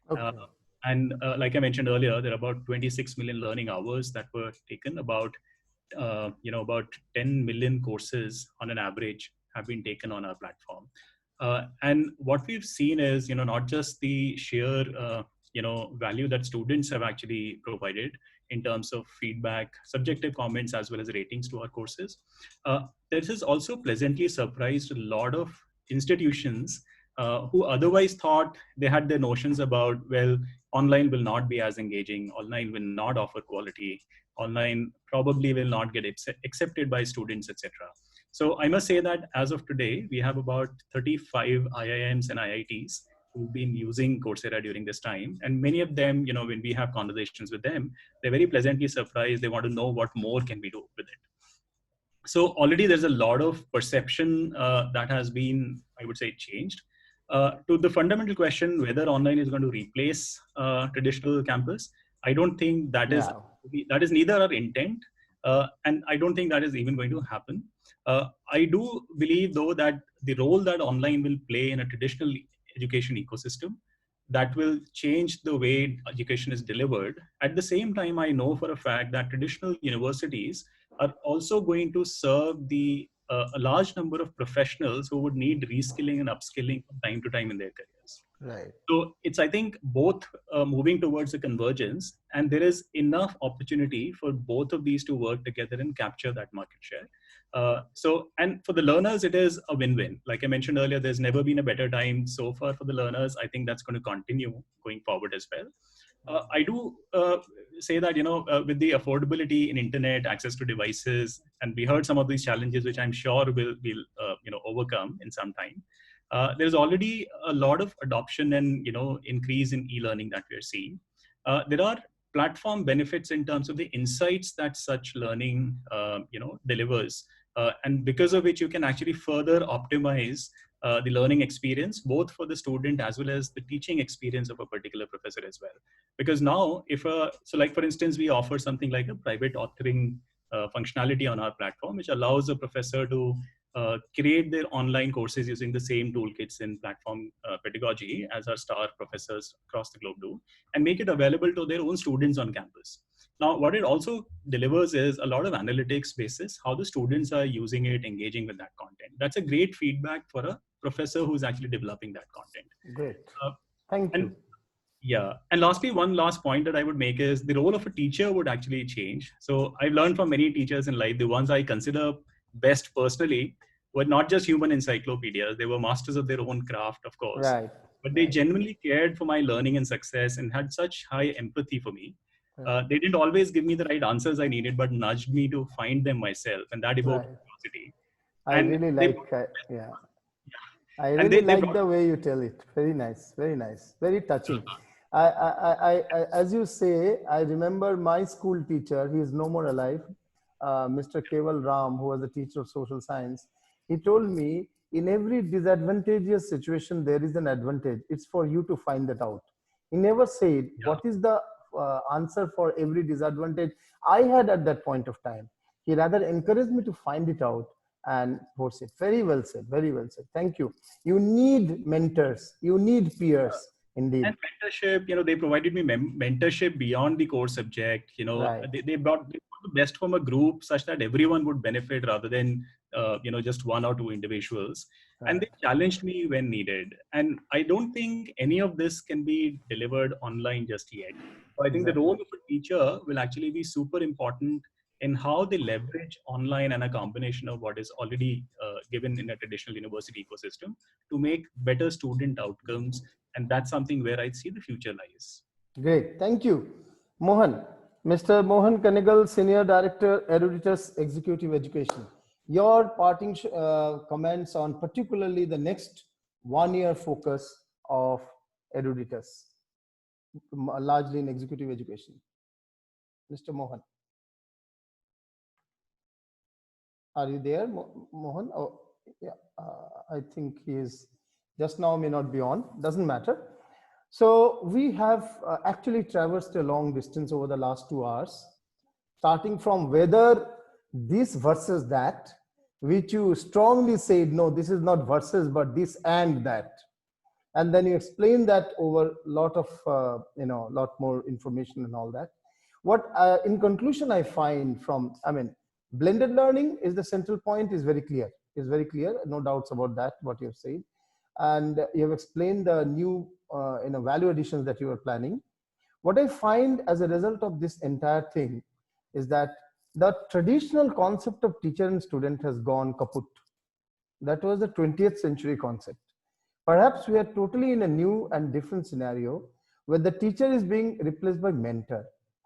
Okay. And like I mentioned earlier, there are about 26 million learning hours that were taken. About 10 million courses on an average have been taken on our platform. And what we've seen is, not just the sheer, value that students have actually provided in terms of feedback, subjective comments, as well as ratings to our courses. This has also pleasantly surprised a lot of institutions who otherwise thought they had their notions about, well, online will not be as engaging, online will not offer quality, online probably will not get accepted by students, etc. So I must say that as of today, we have about 35 IIMs and IITs who've been using Coursera during this time. And many of them, when we have conversations with them, they're very pleasantly surprised. They want to know what more can we do with it. So already there's a lot of perception that has been, I would say, changed. To the fundamental question, whether online is going to replace traditional campus, I don't think that is neither our intent, and I don't think that is even going to happen. I do believe, though, that the role that online will play in a traditional education ecosystem, that will change the way education is delivered. At the same time, I know for a fact that traditional universities are also going to serve a large number of professionals who would need reskilling and upskilling from time to time in their careers. Right. So it's, I think, both moving towards a convergence, and there is enough opportunity for both of these to work together and capture that market share. And for the learners, it is a win-win. Like I mentioned earlier, there's never been a better time so far for the learners. I think that's going to continue going forward as well. I do say that, with the affordability in internet, access to devices, and we heard some of these challenges, which I'm sure we'll overcome in some time. There's already a lot of adoption and, increase in e-learning that we're seeing. There are platform benefits in terms of the insights that such learning, delivers. And because of which you can actually further optimize the learning experience, both for the student as well as the teaching experience of a particular professor as well. Because now, like for instance, we offer something like a private authoring functionality on our platform, which allows a professor to create their online courses using the same toolkits in platform pedagogy as our star professors across the globe do, and make it available to their own students on campus. Now, what it also delivers is a lot of analytics basis, how the students are using it, engaging with that content. That's a great feedback for a professor who's actually developing that content. Great. Thank you. Yeah. And lastly, one last point that I would make is the role of a teacher would actually change. So I've learned from many teachers in life, the ones I consider best personally were not just human encyclopedias. They were masters of their own craft, of course. Right. But they genuinely cared for my learning and success and had such high empathy for me. They didn't always give me the right answers I needed, but nudged me to find them myself. And that evoked curiosity. I really like the way you tell it. Very nice, very touching. As you say, I remember my school teacher, he is no more alive, Mr. Keval Ram, who was a teacher of social science. He told me, in every disadvantageous situation, there is an advantage. It's for you to find that out. He never said, what is the answer for every disadvantage I had at that point of time. He rather encouraged me to find it out and force it. Very well said. Very well said. Thank you. You need mentors. You need peers. Indeed. And mentorship, they provided me mentorship beyond the core subject. They brought the best from a group such that everyone would benefit rather than, just one or two individuals. Right. And they challenged me when needed. And I don't think any of this can be delivered online just yet. So I think the role of a teacher will actually be super important in how they leverage online and a combination of what is already given in a traditional university ecosystem to make better student outcomes. And that's something where I see the future lies. Great, thank you. Mohan, Mr. Mohan Kennegal, Senior Director, Eruditus Executive Education. Your parting comments on particularly the next 1 year focus of Eruditus, largely in executive education. Mr. Mohan. Are you there, Mohan? Oh, yeah, I think he is just now, may not be on, doesn't matter. So we have actually traversed a long distance over the last 2 hours, starting from whether this versus that, which you strongly said, no, this is not versus, but this and that. And then you explain that over a lot of, lot more information and all that. What, in conclusion, I find from, blended learning is the central point, is very clear, no doubts about that, what you have said. And you have explained the new value additions that you are planning. What I find as a result of this entire thing is that the traditional concept of teacher and student has gone kaput. That was the 20th century concept. Perhaps we are totally in a new and different scenario where the teacher is being replaced by mentor.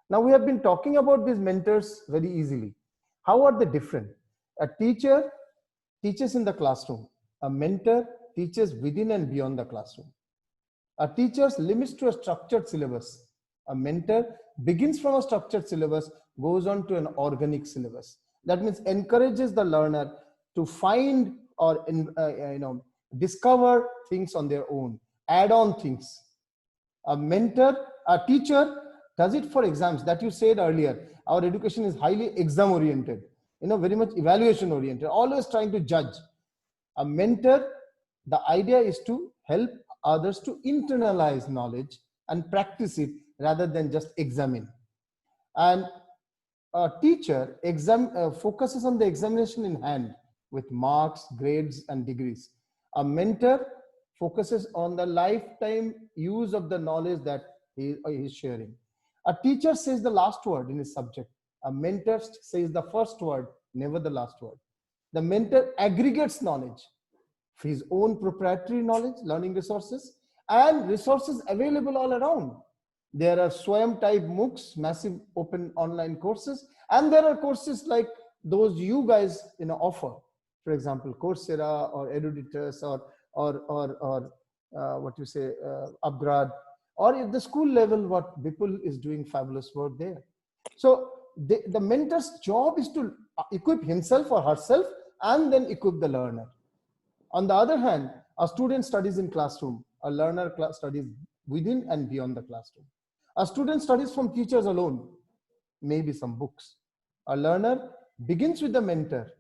Now we have been talking about these mentors very easily. How are they different? A teacher teaches in the classroom. A mentor teaches within and beyond the classroom. A teacher limits to a structured syllabus. A mentor begins from a structured syllabus, goes on to an organic syllabus. That means encourages the learner to find or discover things on their own, add on things. A teacher does it for exams. That you said earlier. Our education is highly exam oriented, very much evaluation oriented, always trying to judge. A mentor, the idea is to help others to internalize knowledge and practice it rather than just examine. And a teacher focuses on the examination in hand with marks, grades, and degrees. A mentor focuses on the lifetime use of the knowledge that he is sharing. A teacher says the last word in his subject. A mentor says the first word, never the last word. The mentor aggregates knowledge, his own proprietary knowledge, learning resources, and resources available all around. There are Swayam type Moocs, massive open online courses, and there are courses like those you guys offer. For example, Coursera or Eruditus or Upgrad, or at the school level, what Vipul is doing fabulous work there. So the mentor's job is to equip himself or herself and then equip the learner. On the other hand, a student studies in classroom, a learner studies within and beyond the classroom. A student studies from teachers alone, maybe some books. A learner begins with the mentor,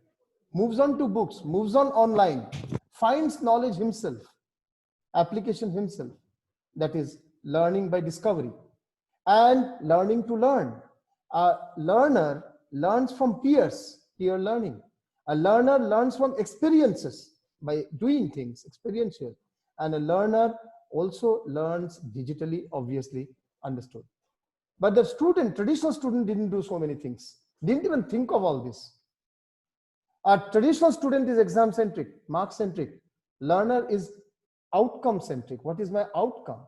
moves on to books, moves on online, finds knowledge himself, application himself. That is learning by discovery and learning to learn. A learner learns from peers, peer learning. A learner learns from experiences by doing things, experiential. And a learner also learns digitally, obviously understood. But the student, traditional student, didn't do so many things, didn't even think of all this. A traditional student is exam centric, mark centric. Learner is outcome centric. What is my outcome?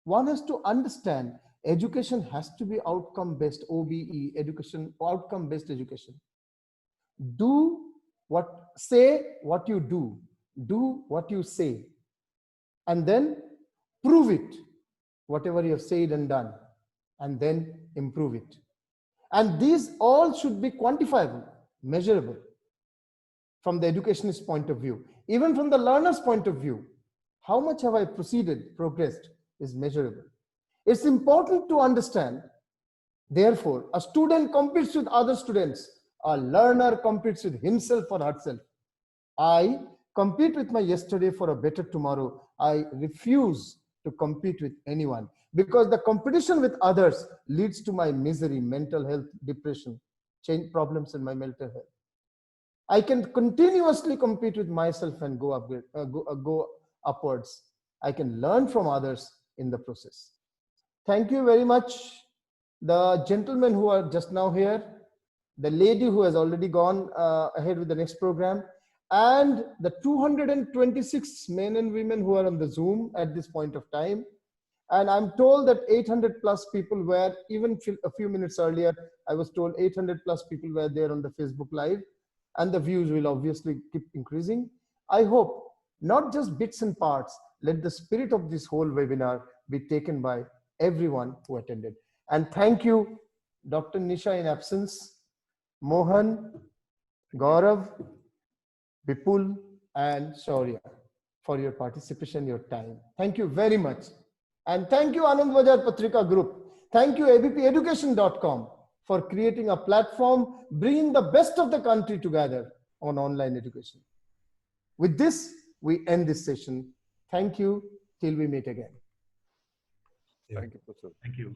One has to understand education has to be outcome based, OBE, education, outcome based education. Say what you do what you say, and then prove it, whatever you have said and done, and then improve it. And these all should be quantifiable, measurable from the educationist point of view. Even from the learner's point of view, how much have I progressed is measurable. It's important to understand, therefore, a student competes with other students. A learner competes with himself or herself. I compete with my yesterday for a better tomorrow. I refuse to compete with anyone because the competition with others leads to my misery, mental health, depression, change problems in my mental health. I can continuously compete with myself and go upwards. I can learn from others in the process. Thank you very much. The gentlemen who are just now here, the lady who has already gone ahead with the next program, and the 226 men and women who are on the Zoom at this point of time. And I'm told that 800 plus people were, even a few minutes earlier, I was told 800 plus people were there on the Facebook Live, and the views will obviously keep increasing. I hope not just bits and parts, let the spirit of this whole webinar be taken by everyone who attended. And thank you, Dr. Nisha in absence, Mohan, Gaurav, Vipul, and Shaurya for your participation, your time. Thank you very much. And thank you, Anand Bajar Patrika Group. Thank you, abpeducation.com, for creating a platform, bringing the best of the country together on online education. With this, we end this session. Thank you. Till we meet again. Thank you, Professor. Thank you.